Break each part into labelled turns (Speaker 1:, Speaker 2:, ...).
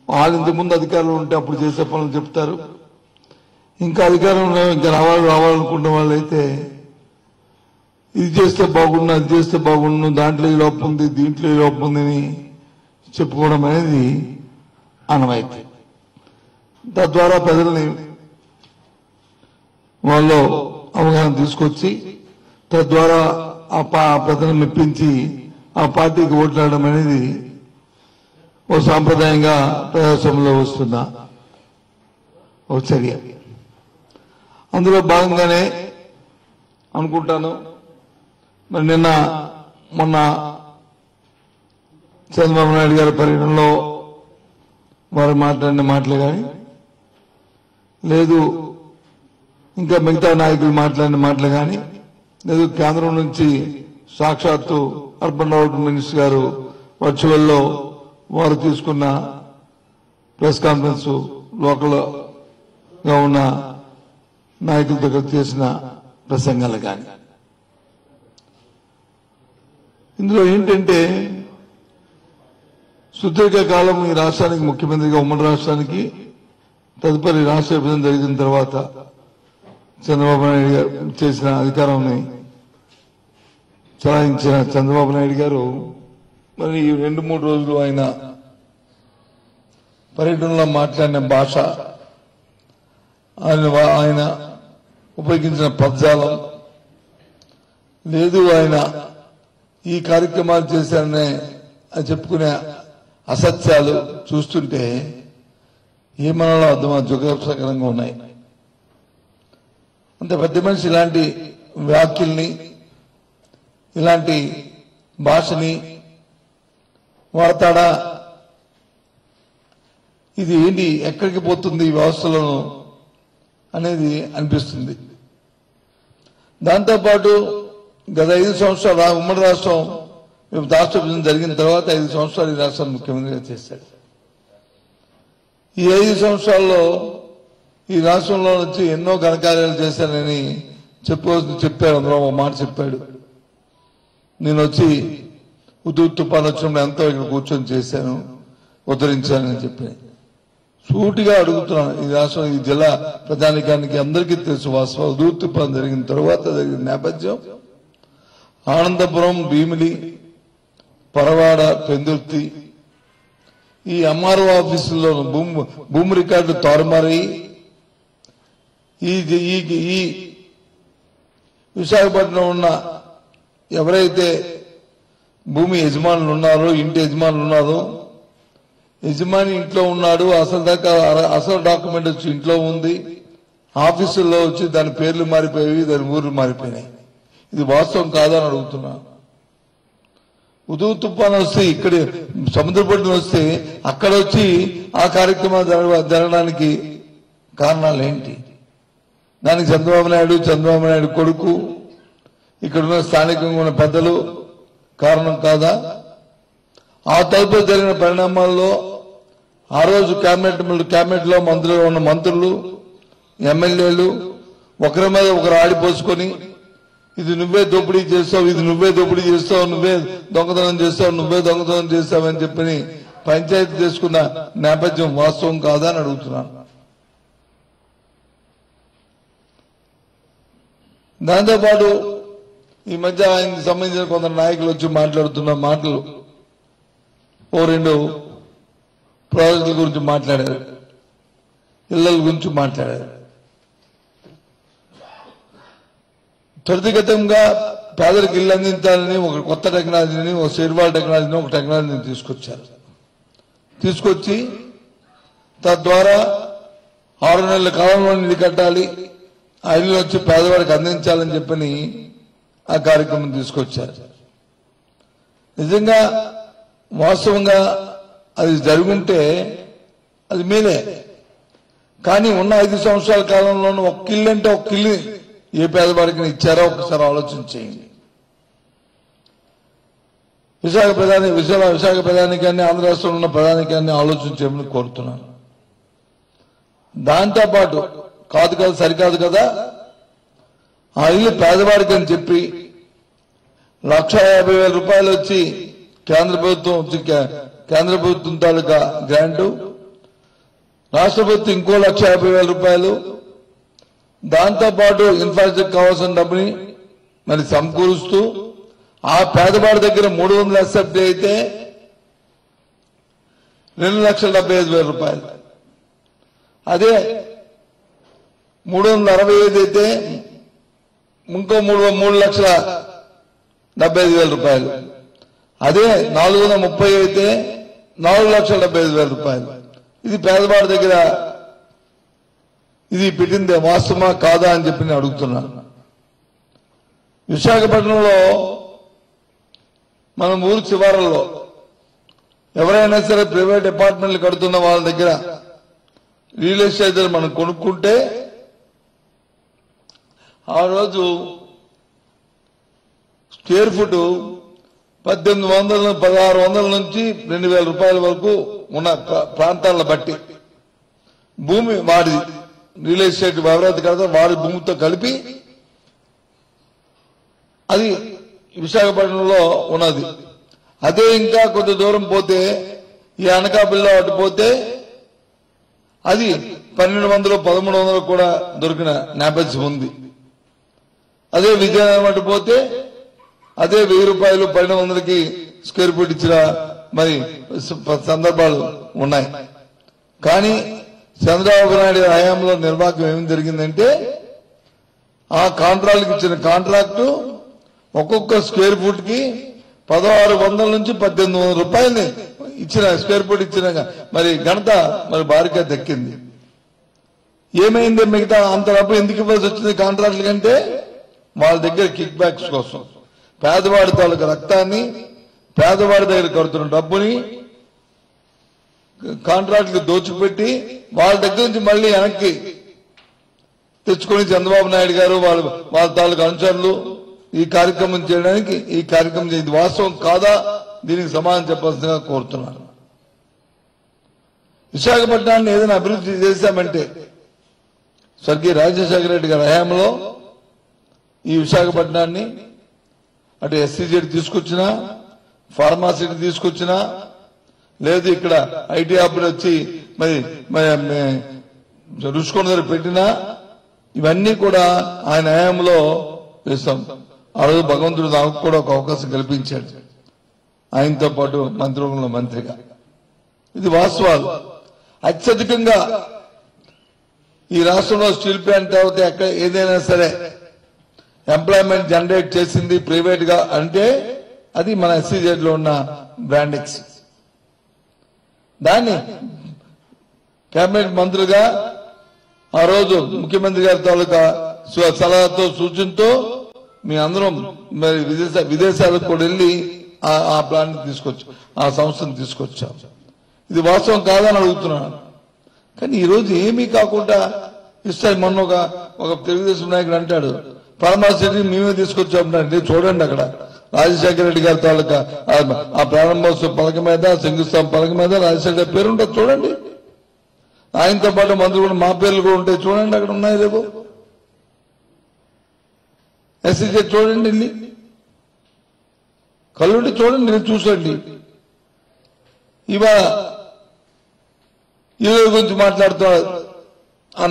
Speaker 1: వాళ్ళు ఇంతకుముందు అధికారంలో ఉంటే అప్పుడు చేసే పనులు చెప్తారు. ఇంకా అధికారంలో ఇంకా రావాలనుకున్న వాళ్ళైతే ఇది చేస్తే బాగుండు, అది చేస్తే బాగుండు, దాంట్లో ఈ లోపం ఉంది, దీంట్లో ఈ లోపం ఉందని చెప్పుకోవడం అనేది ఆనవాయితీ. తద్వారా ప్రజల్ని వాళ్ళు అవగాహన తీసుకొచ్చి తద్వారా ఆ ప్రజలను మెప్పించి ఆ పార్టీకి ఓట్లాడడం అనేది ఓ సాంప్రదాయంగా ప్రజాస్వామ్యంలో వస్తున్న ఓ చర్య. అందులో భాగంగానే అనుకుంటాను మరి మొన్న చంద్రబాబు నాయుడు గారి పర్యటనలో వారు మాట్లాడిన మాటలు కానీ లేదు ఇంకా మిగతా నాయకులు మాట్లాడిన మాటలు కానీ లేదు కేంద్రం నుంచి సాక్షాత్తు అర్బన్ డెవలప్మెంట్ మినిస్టర్ గారు వర్చువల్లో వారు తీసుకున్న ప్రెస్ కాన్ఫరెన్స్ లోకల్ గా ఉన్న నాయకుల దగ్గర చేసిన ప్రసంగాలు కానీ ఇందులో ఏంటంటే సుదీర్ఘకాలం ఈ రాష్ట్రానికి ముఖ్యమంత్రిగా ఉమ్మడి రాష్ట్రానికి తదుపరి రాష్ట్ర విభజన జరిగిన తర్వాత చంద్రబాబు నాయుడు గారు చేసిన అధికారాన్ని చలాయించిన చంద్రబాబు నాయుడు గారు మరి ఈ 2-3 రోజులు ఆయన పర్యటనలో మాట్లాడిన భాష, ఆయన ఉపయోగించిన పదజాలం లేదు ఆయన ఈ కార్యక్రమాలు చేశారనే చెప్పుకునే అసత్యాలు చూస్తుంటే ఏమనాలో అర్థమా జుగుప్సకరంగా ఉన్నాయి. అంత పెద్ద మనిషి ఇలాంటి వ్యాఖ్యల్ని ఇలాంటి భాషని వాడతాడా? ఇది ఏంటి, ఎక్కడికి పోతుంది ఈ వ్యవస్థలను అనేది అనిపిస్తుంది. దాంతోపాటు గత 5 సంవత్సరాలు ఉమ్మడి రాష్ట్రం రాష్ట్ర విభజన జరిగిన తర్వాత 5 సంవత్సరాలు ఈ రాష్ట్రాన్ని ముఖ్యమంత్రిగా చేశాడు. ఈ 5 సంవత్సరాల్లో ఈ రాష్ట్రంలో నుంచి ఎన్నో ఘనకార్యాలు చేశానని చెప్పాడు. అందులో ఒక మాట చెప్పాడు, నేను వచ్చి తుఫాను వచ్చినప్పుడు ఎంతో ఇక్కడ కూర్చొని చేశాను, ఉద్ధరించానని చెప్పి సూటిగా అడుగుతున్నాను. ఈ రాష్ట్రం ఈ జిల్లా ప్రజానికానికి అందరికీ తెలుసు వాస్తవం. తుఫాను జరిగిన తర్వాత జరిగిన నేపథ్యం ఆనందపురం, భీమిలి, పరవాడ, పెందుర్తి ఈ ఎంఆర్ఓ ఆఫీసుల్లో భూమి రికార్డులు తారుమారి ఈ విశాఖపట్నం ఉన్న ఎవరైతే భూమి యజమానులు ఉన్నారో, ఇంటి యజమానులు ఉన్నారో, యజమాని ఇంట్లో ఉన్నాడు, అసలు డాక్యుమెంట్ వచ్చి ఇంట్లో ఉంది, ఆఫీసుల్లో వచ్చి దాని పేర్లు మారిపోయి దాని ఊర్లు మారిపోయినాయి. ఇది వాస్తవం కాదని అడుగుతున్నా. తుఫాను వస్తే ఇక్కడ సముద్రపట్నం వస్తే అక్కడ వచ్చి ఆ కార్యక్రమాలు జరగడానికి కారణాలు ఏంటి? దానికి చంద్రబాబు నాయుడు కొడుకు, ఇక్కడున్న స్థానికంగా ఉన్న పెద్దలు కారణం కాదా? ఆ తదుపరి జరిగిన పరిణామాల్లో ఆ రోజు కేబినెట్ లో ఉన్న మంత్రులు, ఎమ్మెల్యేలు ఒకరి మీద ఒకరు ఆడిపోసుకొని ఇది నువ్వే దోపిడీ చేస్తావు, ఇది నువ్వే దోపిడీ చేస్తావు, నువ్వే దొంగతనం చేస్తావు, నువ్వే దొంగతనం చేస్తావని చెప్పని పంచాయతీ చేసుకున్న నేపథ్యం వాస్తవం కాదా అని అడుగుతున్నాను. దాంతోపాటు ఈ మధ్య ఆయనకు సంబంధించిన కొందరు నాయకులు వచ్చి మాట్లాడుతున్న మాటలు, ఓ 2 ప్రాజెక్టుల గురించి మాట్లాడారు, ఇళ్ల గురించి మాట్లాడారు. త్వరితగతంగా పేదలకు ఇల్లు అందించాలని ఒక కొత్త టెక్నాలజీని, ఒక షేర్వాల్ టెక్నాలజీని, ఒక టెక్నాలజీని తీసుకొచ్చి తద్వారా 6 నెలల కాలంలో ఇల్లు కట్టాలి, ఆ ఇల్లు వచ్చి పేదవాడికి అందించాలని చెప్పని ఆ కార్యక్రమం తీసుకొచ్చారు. నిజంగా వాస్తవంగా అది జరుగుంటే అది మేలే. కానీ ఉన్న 5 సంవత్సరాల కాలంలోనూ ఒక్క ఇల్లు అంటే ఒక్క ఇల్లు ఏ పేదవాడికి ఇచ్చారో ఒకసారి ఆలోచన చేయండి. విశాఖ ప్రధానికాన్ని, ఆంధ్ర రాష్ట్రంలో ఉన్న ప్రధానికాన్ని ఆలోచన చేయమని కోరుతున్నాను. దాంతోపాటు సరికాదు కదా, ఆ ఇల్లు పేదవాడికి అని చెప్పి 1,50,000 రూపాయలు వచ్చి కేంద్ర ప్రభుత్వం వచ్చి కేంద్ర ప్రభుత్వం తాలూకా గ్రాంటు, రాష్ట్ర ప్రభుత్వం ఇంకో 1,50,000 రూపాయలు, దాంతోపాటు ఇన్ఫ్రాస్ట్రక్చర్ కావాల్సిన డబ్బుని మరి సమకూరుస్తూ ఆ పేదవాడి దగ్గర 300 SFT అయితే 2,75,000 రూపాయలు, అదే 365 అయితే ఇంకో 3,75,000 రూపాయలు, అదే 430 అయితే 4,75,000 రూపాయలు. ఇది పేదవాడి దగ్గర ఇది పెట్టిందే వాస్తవమా కాదా అని చెప్పి నేను అడుగుతున్నాను. విశాఖపట్నంలో మన ఊరు చివరల్లో ఎవరైనా సరే ప్రైవేట్ అపార్ట్మెంట్లు కడుతున్న వాళ్ళ దగ్గర రియల్ ఎస్టేట్ మనం కొనుక్కుంటే ఆ రోజు స్క్వేర్ ఫుట్ 1,800, 1,600 నుంచి 2,000 రూపాయల వరకు ఉన్న ప్రాంతాలను బట్టి భూమి వాడి రియల్ ఎస్టేట్ ఎవరైతే కదా వాడి భూమితో కలిపి అది విశాఖపట్నంలో ఉన్నది. అదే ఇంకా కొంత దూరం పోతే ఈ అనకాపల్లిలో అటు పోతే అది 1,200, 1,300 కూడా దొరికిన నేపథ్యం ఉంది. అదే విజయనగరం అటు పోతే అదే 1,000 రూపాయలు 1,200కి స్క్వేర్ ఫీట్ ఇచ్చిన మరి సందర్భాలు ఉన్నాయి. కానీ చంద్రబాబు నాయుడు హయాంలో నిర్వాహకం ఏం జరిగిందంటే ఆ కాంట్రాక్ట్కి ఇచ్చిన కాంట్రాక్టు ఒక్కొక్క స్క్వేర్ ఫుట్ కి 1,600 నుంచి 1,800 రూపాయలని ఇచ్చిన స్క్వేర్ ఫుట్ ఇచ్చిన మరి ఘనత మరి భారీగా దక్కింది. ఏమైంది మిగతా అంత డబ్బు ఎందుకు ఇవ్వాల్సి వచ్చింది కాంట్రాక్టుల కంటే? వాళ్ళ దగ్గర కిక్ బ్యాక్స్ కోసం పేదవాడి తాలూకు రక్తాన్ని పేదవాడి దగ్గర కడుతున్న డబ్బుని కాంట్రాక్టులు దోచిపెట్టి వాళ్ళ దగ్గర నుంచి మళ్ళీ వెనక్కి తెచ్చుకొని చంద్రబాబు నాయుడు గారు వాళ్ళ తాలూకు అనుచరులు ఈ కార్యక్రమం చేయడానికి ఈ కార్యక్రమం ఇది వాస్తవం కాదా దీనికి సమాధానం చెప్పాల్సిందిగా కోరుతున్నాను. విశాఖపట్నాన్ని ఏదైనా అభివృద్ధి చేశామంటే స్వర్గీయ రాజశేఖర రెడ్డి గారి హయాంలో ఈ విశాఖపట్నాన్ని అటు SEZ తీసుకొచ్చినా ఫార్మాసిటీ తీసుకొచ్చినా లేదు ఇక్కడ ఐటీ హబ్ వచ్చి మరి రుషికొండ దగ్గర పెట్టినా ఇవన్నీ కూడా ఆయన హయాంలో చేస్తాం. ఆ రోజు భగవంతుడు నాకు కూడా ఒక అవకాశం కల్పించాడు ఆయనతో పాటు మంత్రివర్గంలో మంత్రిగా. ఇది వాస్తవాలు. అత్యధికంగా ఈ రాష్ట్రంలో స్టీల్ ప్లాంట్ తర్వాత ఎక్కడ ఏదైనా సరే ఎంప్లాయ్మెంట్ జనరేట్ చేసింది ప్రైవేట్ గా అంటే అది మన SEZ లో ఉన్న బ్రాండెక్స్. దాన్ని కేబినెట్ మంత్రులుగా ఆ రోజు ముఖ్యమంత్రి గారి తాలూకా సలహాతో సూచనతో మీ అందరం మరి విదేశాలకు కూడా వెళ్ళి ఆ ప్లాన్ తీసుకొచ్చాం, ఆ సంస్థను తీసుకొచ్చాం. ఇది వాస్తవం కాదని అడుగుతున్నాను. కానీ ఈరోజు ఏమీ కాకుండా ఇస్తాయి. మొన్న ఒక తెలుగుదేశం నాయకుడు అంటాడు ఫార్మాసిటీ మేమే తీసుకొచ్చామంటే చూడండి అక్కడ రాజశేఖర రెడ్డి గారి తాలూకా ఆ ప్రారంభోత్సవ పలక మీద శంకుస్థాపన పలక మీద రాజశేఖర రెడ్డి పేరు ఉంటుంది చూడండి. ఆయనతో పాటు మంత్రులు కూడా మా పేర్లు కూడా ఉంటాయి చూడండి అక్కడ ఉన్నాయి లేవు. SEZ చూడండి వెళ్ళి కళ్ళుండి చూడండి చూసండి. ఇవాళ ఇళ్ళ గురించి మాట్లాడుతున్నారు ఆ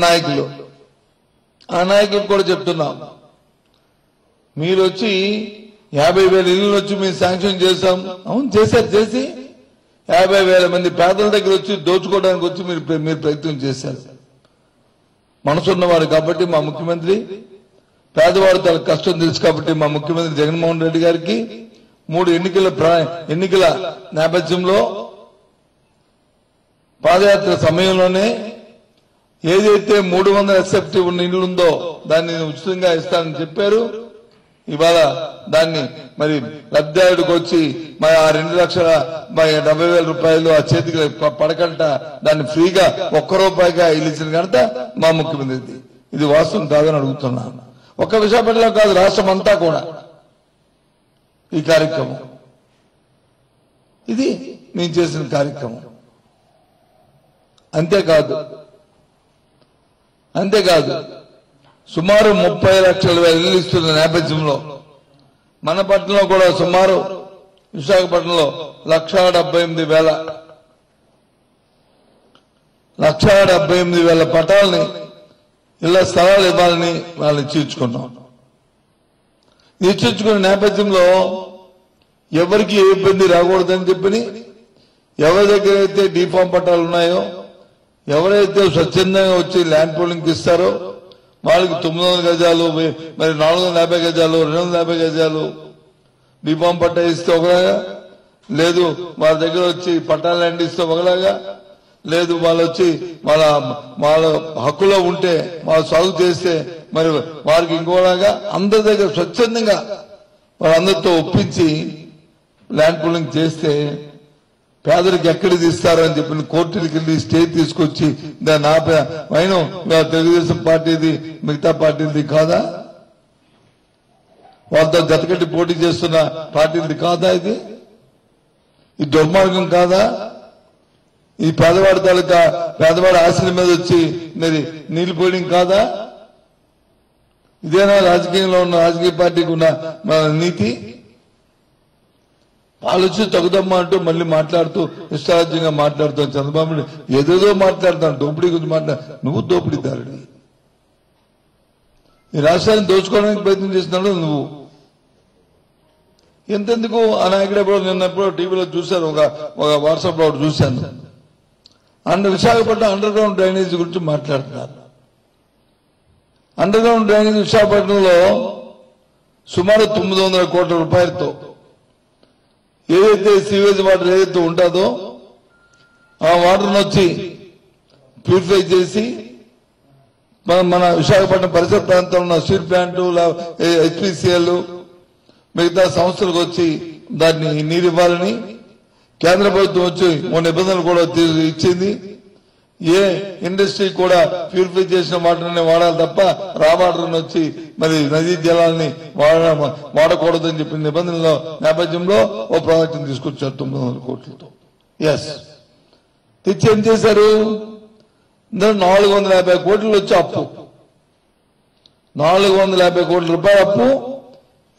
Speaker 1: నాయకులకు కూడా చెప్తున్నాం మీరు వచ్చి 50,000 ఇళ్ళు వచ్చి మేము శాంక్షన్ చేశాం. అవును చేశారు. చేసి 50,000 మంది పేదల దగ్గర వచ్చి దోచుకోవడానికి వచ్చి మీరు ప్రయత్నం చేశారు. మనసున్నవారు కాబట్టి మా ముఖ్యమంత్రి పేదవాడు తన కష్టం తెలుసు కాబట్టి మా ముఖ్యమంత్రి జగన్మోహన్ రెడ్డి గారికి 3 ఎన్నికల నేపథ్యంలో పాదయాత్ర సమయంలోనే ఏదైతే 300 SFT ఉన్న ఇల్లు ఉందో దాన్ని ఉచితంగా ఇస్తానని చెప్పారు. ఇవాళ దాన్ని మరి లబ్ధిదారుడికి వచ్చి మరి ఆ 2,70,000 రూపాయలు ఆ చేతికి పడకంట దాన్ని ఫ్రీగా ₹1 ఇల్లు ఇచ్చిన ఘనత మా ముఖ్యమంత్రి. ఇది వాస్తవం కాదని అడుగుతున్నాను. ఒక్క విశాఖపట్నంలో కాదు రాష్ట్రం అంతా కూడా ఈ కార్యక్రమం ఇది నేను చేసిన కార్యక్రమం. అంతేకాదు సుమారు 30 లక్షల ఇల్లు ఇస్తున్న నేపథ్యంలో మన పట్టణంలో కూడా సుమారు విశాఖపట్నంలో 1,78,000 పట్టాలని ఇళ్ల స్థలాలు ఇవ్వాలని వాళ్ళని ఇచ్చుకున్నాం. ఇచ్చుకున్న నేపథ్యంలో ఎవరికి ఏ ఇబ్బంది రాకూడదని చెప్పని ఎవరి దగ్గర అయితే డీఫామ్ పట్టాలు ఉన్నాయో, ఎవరైతే స్వచ్ఛందంగా వచ్చి ల్యాండ్ పూలింగ్ ఇస్తారో వాళ్ళకి 900 గజాలు, మరి 450 గజాలు, 250 గజాలు డీఫామ్ పట్టా ఇస్తే ఒకలాగా, లేదు వాళ్ళ దగ్గర వచ్చి పట్టా ల్యాండ్ ఇస్తే ఒకలాగా, లేదు వాళ్ళు వచ్చి వాళ్ళ హక్కులో ఉంటే వాళ్ళు సాగు చేస్తే మరి వారికి ఇంకోలాగా, అందరి దగ్గర స్వచ్ఛందంగా వాళ్ళందరితో ఒప్పించి ల్యాండ్ పూలింగ్ చేస్తే పేదరికి ఎక్కడికి ఇస్తారని చెప్పి కోర్టులకు వెళ్ళి స్టే తీసుకొచ్చి దాన్ని అయినా తెలుగుదేశం పార్టీది మిగతా పార్టీది కాదా, వాళ్ళతో జతకట్టి పోటీ చేస్తున్న పార్టీది కాదా, ఇది దుర్మార్గం కాదా? ఈ పేదవాడి తాలూకా పేదవాడి ఆశల మీద వచ్చి మరి నీళ్లు పోయడం కాదా? ఇదేనా రాజకీయంలో ఉన్న రాజకీయ పార్టీకి ఉన్న నీతి? ఆలోచన తగుదమ్మా అంటూ మళ్ళీ మాట్లాడుతూ ఇష్టారాజ్యంగా మాట్లాడుతావు. చంద్రబాబు ఏదేదో మాట్లాడతాను, దోపిడీ గురించి నువ్వు దోపిడీదారుడి. ఈ రాష్ట్రాన్ని దోచుకోవడానికి ప్రయత్నం చేస్తున్నాడు నువ్వు. ఎంతెందుకు ఆ నాయకుడు ఎప్పుడో నిన్నప్పుడు టీవీలో చూశాను, ఒక వాట్సాప్ లో చూశాను. విశాఖపట్నం అండర్ గ్రౌండ్ డ్రైనేజ్ గురించి మాట్లాడుతున్నారు. అండర్ గ్రౌండ్ డ్రైనేజ్ విశాఖపట్నంలో సుమారు 900 కోట్ల రూపాయలతో ఏదైతే సీవేజ్ వాటర్ ఏదైతే ఉంటుందో ఆ వాటర్ను వచ్చి ప్యూరిఫై చేసి మన విశాఖపట్నం పరిసర ప్రాంతంలో ఉన్న స్టీల్ ప్లాంట్, హెచ్పిసిఎల్ మిగతా సంస్థలకు వచ్చి దాన్ని నీరు ఇవ్వాలని కేంద్ర ప్రభుత్వం వచ్చి 3 నిబంధనలు కూడా ఇచ్చింది. ఏ ఇండస్ట్రీ కూడా ప్యూరిఫై చేసిన వాటర్ని వాడాలి తప్ప రా వాటర్ వచ్చి మరి నదీ జలాల్ని వాడకూడదని చెప్పిన నిబంధనల నేపథ్యంలో ఓ ప్రాజెక్టును తీసుకొచ్చారు 900 కోట్లతో. ఎస్, తెచ్చి ఏం చేశారు? 450 కోట్లు వచ్చి అప్పు, 450 కోట్ల రూపాయల అప్పు,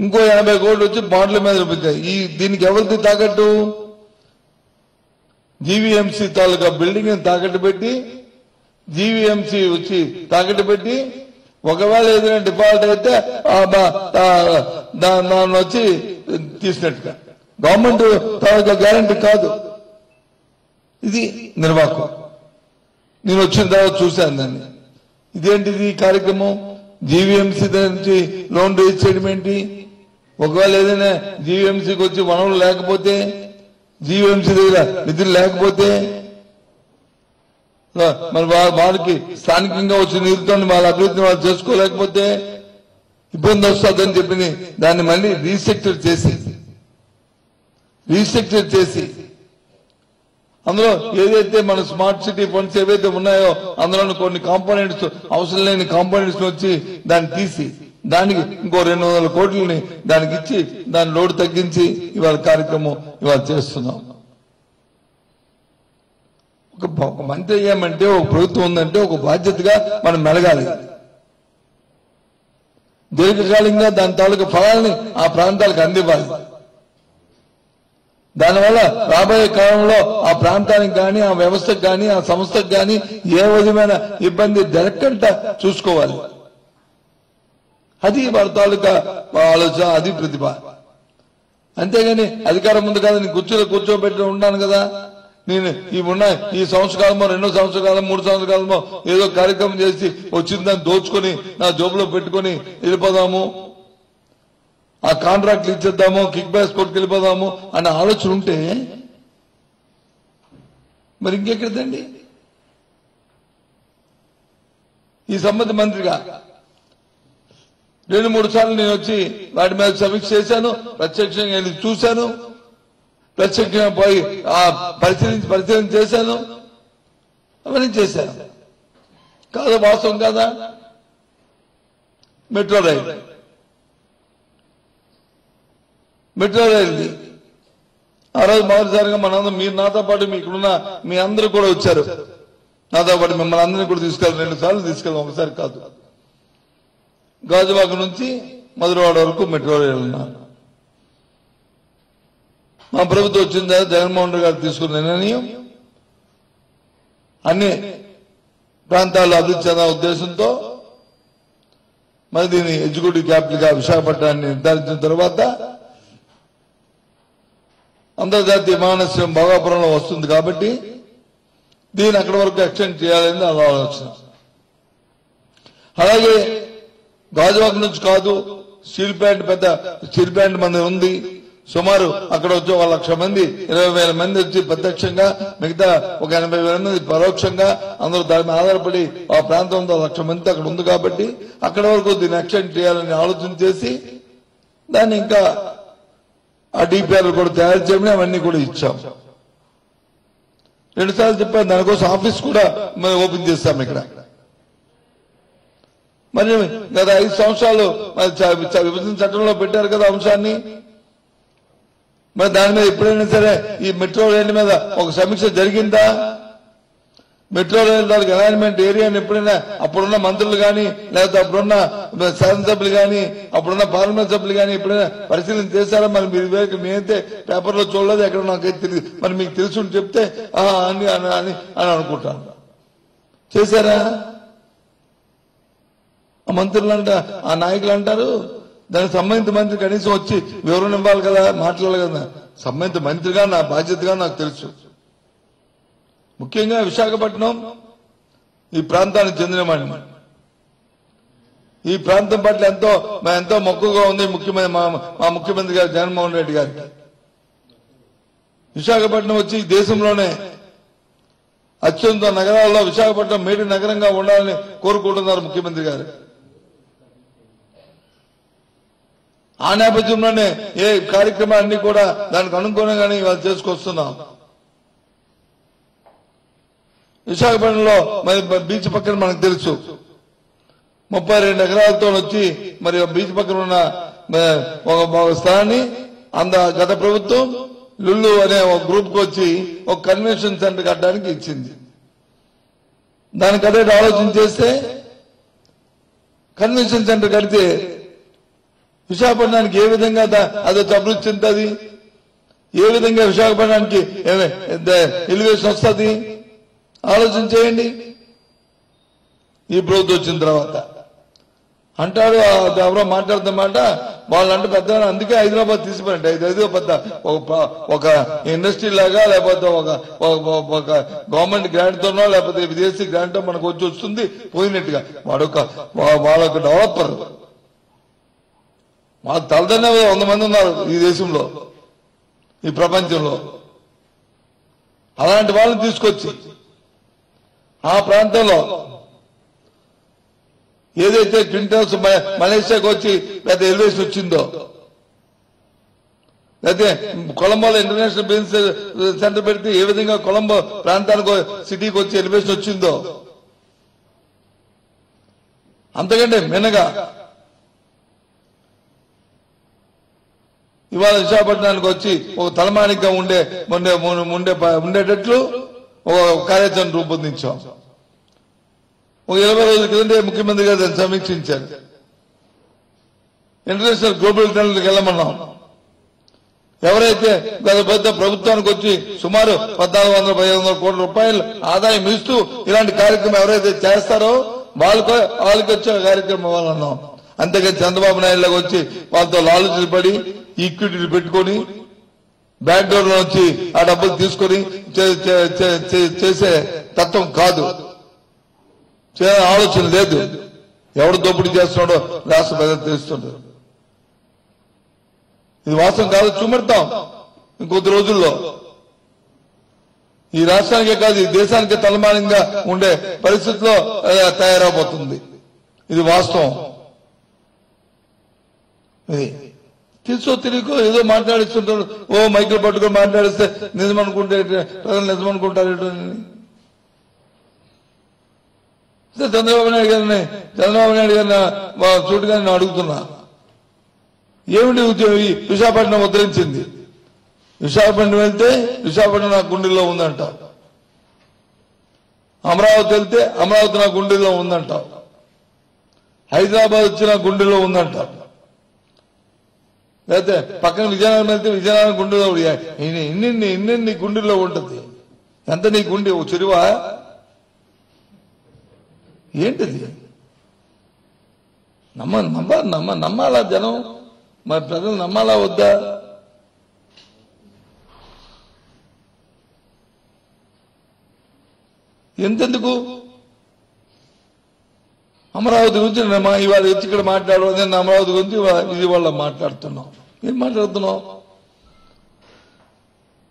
Speaker 1: ఇంకో 80 కోట్లు వచ్చి బాండ్ల మీద చూపించాయి. దీనికి ఎవరిది తాకట్టు? జీవీఎంసీ తాలూకా బిల్డింగ్ తాకట్టు పెట్టి, జీవీఎంసీ వచ్చి తాకట్టు పెట్టి, ఒకవేళ ఏదైనా డిఫాల్ట్ అయితే దాన్ని వచ్చి తీసినట్టుగా గవర్నమెంట్ తాలూకా గ్యారంటీ కాదు. ఇది నిర్వాహకం. నేను వచ్చిన తర్వాత చూశాను దాన్ని. ఇదేంటిది కార్యక్రమం? జీవీఎంసీ నుంచి లోన్ రేజ్ చేయడం ఏంటి? ఒకవేళ ఏదైనా జీవీఎంసీకి వచ్చి వనరులు లేకపోతే, జీవీఎంసీ దగ్గర నిధులు లేకపోతే, మరి వారికి స్థానికంగా వచ్చిన నిధులతో వాళ్ళ అభివృద్ధిని వాళ్ళు చేసుకోలేకపోతే ఇబ్బంది వస్తుందని చెప్పి దాన్ని మళ్ళీ రీస్ట్రక్చర్ చేసి అందులో ఏదైతే మన స్మార్ట్ సిటీ ఫండ్స్ ఏవైతే ఉన్నాయో అందులో కొన్ని కాంపోనెంట్స్, అవసరం లేని కాంపోనెంట్స్ వచ్చి దాన్ని తీసి దానికి ఇంకో 200 కోట్లని దానికి ఇచ్చి దాని లోడ్ తగ్గించి ఇవాళ కార్యక్రమం ఇవాళ చేస్తున్నాం. ఒక మంత్రి అయ్యామంటే, ఒక ప్రభుత్వం ఉందంటే ఒక బాధ్యతగా మనం మెలగాలి. దీర్ఘకాలికంగా దాని తాలూకు ఫలాన్ని ఆ ప్రాంతాలకు అందివ్వాలి. దానివల్ల రాబోయే కాలంలో ఆ ప్రాంతానికి కానీ, ఆ వ్యవస్థకు కానీ, ఆ సంస్థకు కానీ ఏ విధమైన ఇబ్బంది జరగకుండా చూసుకోవాలి. అది వారి తాలూకా ఆలోచన, అది ప్రతిభ. అంతేగాని అధికారం ఉంది కదా, నేను కుర్చీలో కూర్చోబెట్టి ఉన్నాను కదా, నేను ఈ సంవత్సరకాలమో 2 సంవత్సరకాలమో 3 సంవత్సరకాలమో ఏదో కార్యక్రమం చేసి వచ్చిందని దోచుకొని నా జోబులో పెట్టుకుని వెళ్ళిపోదాము, ఆ కాంట్రాక్ట్లు ఇచ్చేద్దాము, కిక్ బ్యాక్స్ కొట్టుకెళ్ళిపోదాము అనే ఆలోచన ఉంటే మరి ఇంకెక్కడదండి? ఈ సంబంధిత మంత్రిగా 2-3 సార్లు నేను వచ్చి వాటి మీద సమీక్ష చేశాను, ప్రత్యక్షంగా వెళ్ళి చూశాను, ప్రత్యక్షంగా పోయి పరిశీలన చేశాను, అవన్నీ చేశాను. కాదా? వాస్తవం కాదా? మెట్రో రైల్ది ఆ రోజు మొదటిసారిగా మనందరం, మీరు నాతో పాటు ఇక్కడున్న మీ అందరూ కూడా వచ్చారు, నాతో పాటు మిమ్మల్ని అందరినీ కూడా తీసుకెళ్ళాలి. 2 సార్లు తీసుకెళ్ళాం, ఒకసారి కాదు. గాజువాక నుంచి మధురవాడ వరకు మెట్రో రైలు ఉన్నారు. మా ప్రభుత్వం వచ్చిన తర్వాత జగన్మోహన్ రెడ్డి గారు తీసుకున్న నిర్ణయం అన్ని ప్రాంతాల్లో అభివృద్ధి చెందే ఉద్దేశంతో మరి దీన్ని ఎగ్జిక్యూటివ్ క్యాపిటల్ గా విశాఖపట్నాన్ని నిర్ధారించిన తర్వాత అంతర్జాతీయ విమానాశ్రయం భోగాపురంలో వస్తుంది కాబట్టి దీన్ని అక్కడి వరకు ఎక్స్టెండ్ చేయాలని ఆలోచన. అలాగే గాజువాక నుంచి కాదు, స్టీల్ ప్లాంట్ పెద్ద స్టీల్ ప్లాంట్ మంది ఉంది. సుమారు అక్కడ వచ్చి 1,00,000 మంది 20,000 మంది వచ్చి ప్రత్యక్షంగా, మిగతా ఒక 80,000 మంది పరోక్షంగా అందరూ దాని మీద ఆధారపడి ఆ ప్రాంతంలో 1,00,000 మంది అక్కడ ఉంది కాబట్టి అక్కడ వరకు దీన్ని ఎక్స్టెండ్ చేయాలని ఆలోచన చేసి దాన్ని ఇంకా ఆ డిపిఆర్లు కూడా తయారు చేయమని అవన్నీ కూడా ఇచ్చాం. 2 సార్లు చెప్పాను, దానికోసం ఆఫీస్ కూడా ఓపెన్ చేస్తాం ఇక్కడ. మరి గత 5 సంవత్సరాలు విభజన చట్టంలో పెట్టారు కదా అంశాన్ని. మరి దాని మీద ఎప్పుడైనా సరే ఈ మెట్రో రైలు మీద ఒక సమీక్ష జరిగిందా? మెట్రో రైలు దానికి అలైన్మెంట్ ఏరియాని ఎప్పుడైనా అప్పుడున్న మంత్రులు కానీ లేకపోతే అప్పుడున్న శాసనసభ్యులు కానీ అప్పుడున్న పార్లమెంట్ సభ్యులు కానీ ఎప్పుడైనా పరిశీలన చేశారా? మరి మీరు నేనైతే పేపర్లో చూడలేదు, ఎక్కడ నాకైతే తెలియదు. మరి మీకు తెలుసుని చెప్తే అని అని అని అనుకుంటాను. చేశారా? ఆ మంత్రులు ఆ నాయకులు అంటారు దానికి సంబంధిత మంత్రి కనీసం వచ్చి వివరణ ఇవ్వాలి కదా, మాట్లాడాలి కదా. సంబంధిత మంత్రిగా నా బాధ్యతగా నాకు తెలుసు. ముఖ్యంగా విశాఖపట్నం ఈ ప్రాంతానికి చెందినవాడిని. ఈ ప్రాంతం పట్ల ఎంతో మక్కువగా ఉంది మా ముఖ్యమంత్రి గారు జగన్మోహన్ రెడ్డి గారికి. విశాఖపట్నం వచ్చి దేశంలోనే అత్యంత నగరాల్లో విశాఖపట్నం మేడి నగరంగా ఉండాలని కోరుకుంటున్నారు ముఖ్యమంత్రి గారు. ఆ నేపథ్యంలోనే ఏ కార్యక్రమాలన్నీ కూడా దానికి అనుగుణంగానే వాళ్ళు చేసుకొస్తున్నాం. విశాఖపట్నంలో మరి బీచ్ పక్కన మనకు తెలుసు 32 ఎకరాలతో వచ్చి మరి బీచ్ పక్కన ఉన్న ఒక స్థలాన్ని గత ప్రభుత్వం లుల్లు అనే ఒక గ్రూప్ కు వచ్చి ఒక కన్వెన్షన్ సెంటర్ కట్టడానికి ఇచ్చింది. దానికి అదే ఆలోచన చేస్తే కన్వెన్షన్ సెంటర్ కడితే విశాఖపట్నానికి ఏ విధంగా అది అభివృద్ధి చెందుతుంది, ఏ విధంగా విశాఖపట్నానికి ఎలివేషన్ వస్తుంది ఆలోచన చేయండి. ఈ ప్రభుత్వం వచ్చిన తర్వాత అంటాడు ఎవరో మాట్లాడుతున్నమాట వాళ్ళంటే పెద్ద, అందుకే హైదరాబాద్ తీసిపోయినట్టు ఐదు పెద్ద ఒక ఇండస్ట్రీ లాగా లేకపోతే ఒక గవర్నమెంట్ గ్రాంట్ తోనో లేకపోతే విదేశీ గ్రాంట్ మనకు వస్తుంది పోయినట్టుగా. వాళ్ళొక డెవలపర్. మాకు తలదన్నే 100 మంది ఉన్నారు ఈ దేశంలో, ఈ ప్రపంచంలో. అలాంటి వాళ్ళని తీసుకొచ్చి ఆ ప్రాంతంలో ఏదైతే ట్విన్ టవర్స్ మలేషియాకి వచ్చి పెద్ద ఎలివేషన్ వచ్చిందో, అయితే కొలంబోలో ఇంటర్నేషనల్ బిజినెస్ సెంటర్ పెడితే ఏ విధంగా కొలంబో ప్రాంతానికి సిటీకి వచ్చి ఎలివేషన్ వచ్చిందో, అంతకంటే మిన్నగా ఇవాళ విశాఖపట్నానికి వచ్చి ఒక తలమానికగా ఉండేటట్లు ఒక కార్యాచరణ రూపొందించాం. ఒక 20 రోజుల క్రితంటే ముఖ్యమంత్రి గారు దాన్ని సమీక్షించారు. ఇంటర్నేషనల్ గ్లోబల్ టెండర్లకు వెళ్ళమన్నాం. ఎవరైతే గత పెద్ద ప్రభుత్వానికి వచ్చి సుమారు 1,400-1,500 కోట్ల రూపాయలు ఆదాయం ఇస్తూ ఇలాంటి కార్యక్రమం ఎవరైతే చేస్తారో వాళ్ళకి వచ్చే కార్యక్రమం ఇవ్వాలన్నాం. అంతేగాని చంద్రబాబు నాయుడులోకి వచ్చి వాళ్ళతో లాలూచీలు పడి ఈక్విటీలు పెట్టుకుని బ్యాక్ డోర్ లో వచ్చి ఆ డబ్బులు తీసుకుని చేసే తత్వం కాదు, చేయాలని ఆలోచన లేదు. ఎవడు దోపిడీ చేస్తున్నాడో రాష్ట్ర ప్రజలు తెలుస్తుంటారు. ఇది వాస్తవం కాదు, చూపెడతాం ఇంకొద్ది రోజుల్లో. ఈ రాష్ట్రానికే కాదు ఈ దేశానికే తలమానంగా ఉండే పరిస్థితిలో తయారవబోతుంది. ఇది వాస్తవం. ఇది తెలుసో తెలియకో ఏదో మాట్లాడిస్తుంటారు. మైకులు పట్టుకొని మాట్లాడిస్తే నిజమనుకుంటే ప్రజలు నిజమనుకుంటారు. చంద్రబాబు నాయుడు గారిని చూడగానే నేను అడుగుతున్నా, ఏమిటి ఉద్యోగం విశాఖపట్నం ఉద్ధరించింది? విశాఖపట్నం వెళ్తే విశాఖపట్నం నా గుండెల్లో ఉందంటావు, అమరావతి వెళ్తే అమరావతి నా గుండెల్లో ఉందంటావు, హైదరాబాద్ వచ్చి నా గుండెల్లో ఉందంటావు. లేకపోతే పక్కన విజయనగరం వెళ్తే విజయనగరం గుండెలో ఇన్ని గుండెల్లో ఉంటుంది. ఎంత నీ గుండె ఓ చెరువా ఏంటిది? నమ్మాలా జనం? మరి ప్రజలు నమ్మాలా వద్దా? ఎంతెందుకు అమరావతి గురించి ఇవాళ వచ్చి ఇక్కడ మాట్లాడడం, నేను అమరావతి గురించి విజయవాడలో మాట్లాడుతున్నాం. ఏం మాట్లాడుతున్నాం?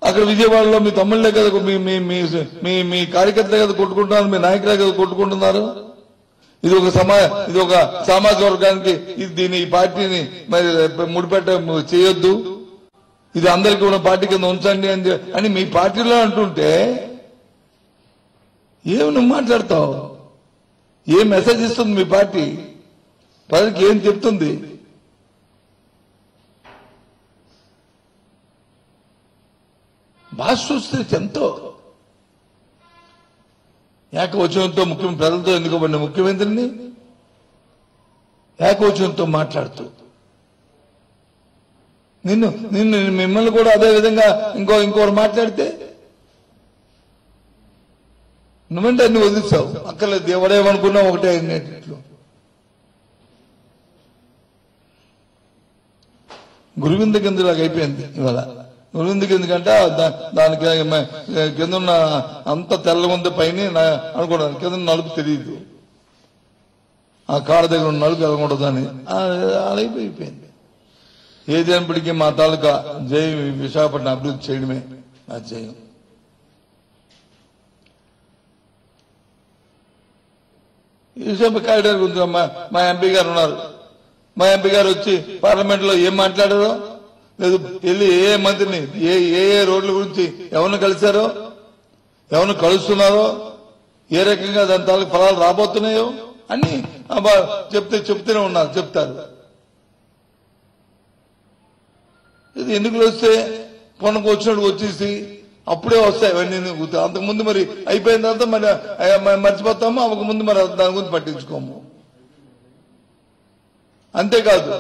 Speaker 1: అక్కడ విజయవాడలో మీ తమ్ముళ్ళే కదా, మీ కార్యకర్తలే కదా కొట్టుకుంటున్నారు, మీ నాయకులే కదా కొట్టుకుంటున్నారు. ఇది ఒక సామాజిక వర్గానికి ఈ పార్టీని మరి ముడిపెట్ట చేయొద్దు, ఇది అందరికీ ఉన్న పార్టీ కింద ఉంచండి అని మీ పార్టీలో అంటుంటే ఏమి నువ్వు మాట్లాడతావు? ఏ మెసేజ్ ఇస్తుంది మీ పార్టీ? ప్రజలకు ఏం చెప్తుంది? భాష చూస్తే ఎంతో ఏకవచనంతో ప్రజలతో ఎన్నుకోబడిన ముఖ్యమంత్రిని ఏకవచనంతో మాట్లాడుతూ మిమ్మల్ని కూడా అదే విధంగా ఇంకోరు మాట్లాడితే నువ్వంటే అన్ని వదిలిస్తావు. అక్కర్లేదు, ఎవడేమనుకున్నా ఒకటే అన్నిట్లో. గురువింద కిందలాగా అయిపోయింది ఇవాళ. గురువింద కిందకంటే దానికి కింద ఉన్న అంత తెల్లగుంది పైన అనుకోవడం, కింద నలుపు తెలియదు, ఆ కాళ్ళ దగ్గర ఉన్న నలుపు ఎలాగొండదని అయిపోయింది. ఏదైనప్పటికీ మా తాలూకా జై విశాఖపట్నం అభివృద్ధి చేయడమే నా జయం. ఈ విషయం కారిడార్ గురించి మా ఎంపీ గారు ఉన్నారు. మా ఎంపీ గారు వచ్చి పార్లమెంట్ లో ఏం మాట్లాడారో లేదు, వెళ్ళి ఏ మంత్రిని ఏ రోడ్ల గురించి ఎవరిని కలిశారో, ఎవరిని కలుస్తున్నారో, ఏ రకంగా దాని తాలూకు ఫలాలు రాబోతున్నాయో అన్ని చెప్తూనే ఉన్నారు, చెప్తారు. ఇది ఎన్నికలు వస్తే పొన్నకు వచ్చినట్టు వచ్చేసి అప్పుడే వస్తాయి అవన్నీ. అంతకుముందు మరి అయిపోయిన తర్వాత మరి మర్చిపోతాము, అవకు ముందు మరి దాని గురించి పట్టించుకోము. అంతేకాదు,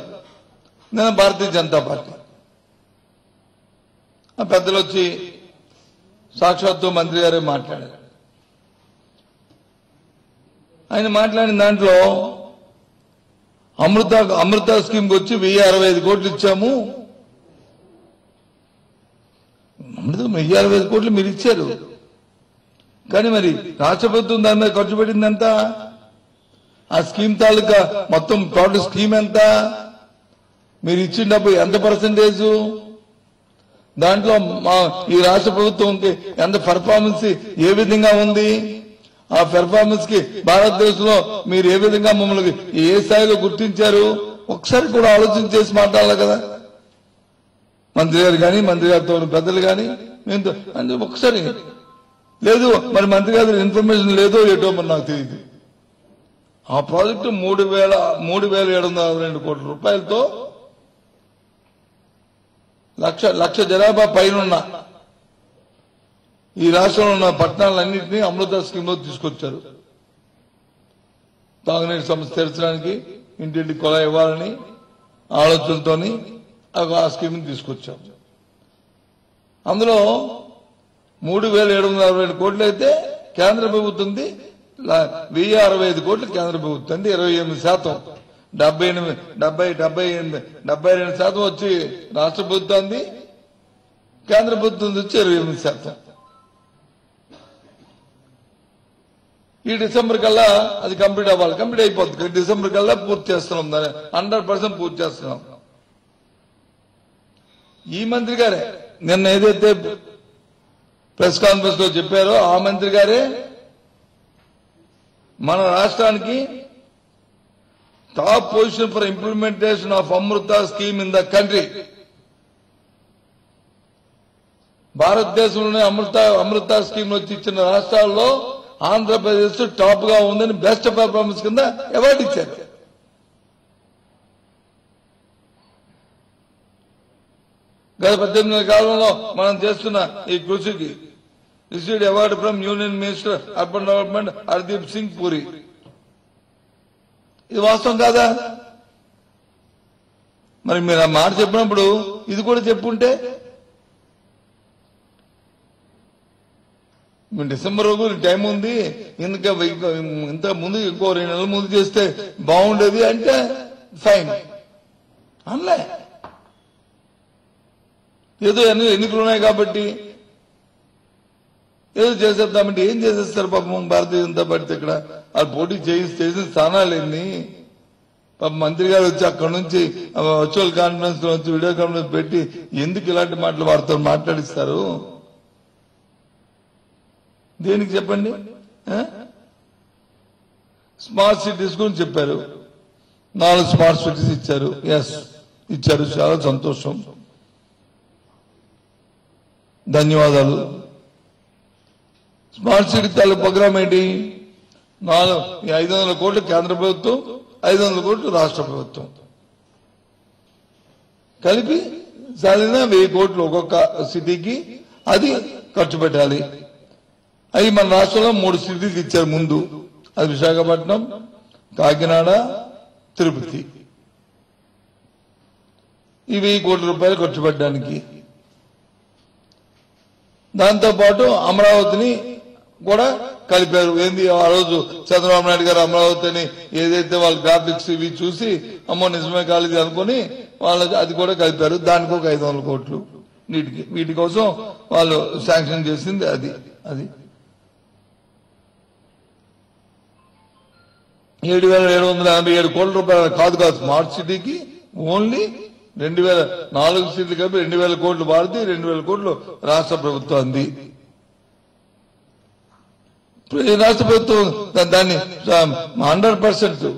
Speaker 1: నేను భారతీయ జనతా పార్టీ పెద్దలు వచ్చి సాక్షాత్తు మంత్రి గారే మాట్లాడారు. ఆయన మాట్లాడిన దాంట్లో అమృత స్కీమ్కి వచ్చి 1065 కోట్లు ఇచ్చాము. 1065 కోట్లు మీరు ఇచ్చారు, కానీ మరి రాష్ట్ర ప్రభుత్వం దాని మీద ఖర్చు పెట్టిందంత, ఆ స్కీమ్ తాలూకా మొత్తం టోటల్ స్కీమ్ ఎంత, మీరు ఇచ్చిన డబ్బు ఎంత పర్సెంటేజ్, దాంట్లో ఈ రాష్ట్ర ప్రభుత్వంకి ఎంత పెర్ఫార్మెన్స్ ఏ విధంగా ఉంది, ఆ పెర్ఫార్మెన్స్ కి భారతదేశంలో మీరు ఏ విధంగా మమ్మల్ని ఏ స్థాయిలో గుర్తించారు, ఒకసారి కూడా ఆలోచన చేసి మాట్లాడాలి కదా మంత్రి గారు కానీ, మంత్రి గారితో పెద్దలు కానీ. నేను ఒకసారి లేదు, మరి మంత్రి గారి ఇన్ఫర్మేషన్ లేదో ఏటో మరి నాకు తెలియదు. ఆ ప్రాజెక్టు 3,702 కోట్ల రూపాయలతో లక్ష జనాభా పైన ఈ రాష్ట్రంలో ఉన్న పట్టణాలన్నింటినీ అమృత స్కీమ్ లో తీసుకొచ్చారు. తాగునీటి సమస్య తీర్చడానికి ఇంటింటికి కొలా ఇవ్వాలని ఆలోచనతో ఆ స్కీమ్ తీసుకొచ్చాం. అందులో 3,762 కోట్లు అయితే కేంద్ర ప్రభుత్వంది 1065 కోట్లు కేంద్ర ప్రభుత్వం, అంటే 28%. 72% వచ్చి రాష్ట్ర ప్రభుత్వాన్ని, కేంద్ర ప్రభుత్వం వచ్చి 28%. ఈ డిసెంబర్ కల్లా అది కంప్లీట్ అవ్వాలి, కంప్లీట్ అయిపోతుంది. డిసెంబర్ కల్లా పూర్తి చేస్తున్నాం, 100% పూర్తి చేస్తున్నాం. ఈ మంత్రి గారే నిన్న ఏదైతే ప్రెస్ కాన్ఫరెన్స్ లో చెప్పారో ఆ మంత్రి గారే మన రాష్ట్రానికి top position for implementation of Amrut scheme in the country, భారతదేశంలోనే అమృత స్కీమ్ వచ్చి ఇచ్చిన రాష్ట్రాల్లో ఆంధ్రప్రదేశ్ టాప్ గా ఉందని బెస్ట్ పెర్ఫార్మెన్స్ కింద అవార్డు ఇచ్చారు. గత 18 కాలంలో మనం చేస్తున్న ఈ కృషికి received award from union minister urban development Hardeep Singh puri. ఇది వాస్తవం కాదా? మరి మీరు ఆ మాట చెప్పినప్పుడు ఇది కూడా చెప్పుంటే డిసెంబర్ టైం ఉంది, ఇంత ముందు ఇంకో 2 నెలల ముందు చేస్తే బాగుండేది అంటే ఫైన్ అనలే. ఏదో ఎన్నికలు ఉన్నాయి కాబట్టి ఏదో చేసేద్దామంటే ఏం చేసేస్తారు పాపం భారతీయ జనతా పార్టీ. ఇక్కడ వాళ్ళు పోటీ చేసిన స్థానాలు ఎన్ని. పాప మంత్రి గారు వచ్చి అక్కడ నుంచి వర్చువల్ కాన్ఫరెన్స్ లో వచ్చి వీడియో కాన్ఫరెన్స్ పెట్టి ఎందుకు ఇలాంటి మాటలు వారితో మాట్లాడిస్తారు? దేనికి చెప్పండి? స్మార్ట్ సిటీస్ గురించి చెప్పారు. 4 స్మార్ట్ సిటీస్ ఇచ్చారు. ఎస్ ఇచ్చారు, చాలా సంతోషం, ధన్యవాదాలు. స్మార్ట్ సిటీ తాలూకు ప్రోగ్రామ్ ఏంటి? 500 కోట్లు కేంద్ర ప్రభుత్వం, 500 కోట్లు రాష్ట్ర ప్రభుత్వం కలిపి సాధిన 1000 కోట్లు ఒక్కొక్క సిటీకి అది ఖర్చు పెట్టాలి. అవి మన రాష్ట్రంలో 3 సిటీస్ ఇచ్చారు ముందు. అది విశాఖపట్నం, కాకినాడ, తిరుపతి. ఈ 1000 కోట్ల రూపాయలు ఖర్చు పెట్టడానికి. దాంతోపాటు అమరావతిని కూడా కలిపారు. ఏంది ఆ రోజు చంద్రబాబు నాయుడు గారు అమరావతిని ఏదైతే వాళ్ళ గ్రాఫిక్స్ ఇవి చూసి అమ్మో నిజమే కాలేజీ అనుకుని వాళ్ళు అది కూడా కలిపారు. దానికి ఒక 500 కోట్లు వీటి కోసం వాళ్ళు శాంక్షన్ చేసింది. అది 7,787 కోట్ల రూపాయలు కాదు స్మార్ట్ సిటీకి. ఓన్లీ 2,004 సీట్లు కలిపి 2,000 కోట్లు భారతి, 2,000 కోట్లు రాష్ట్ర ప్రభుత్వం అంది. రాష్ట్ర ప్రభుత్వం దాన్ని 100%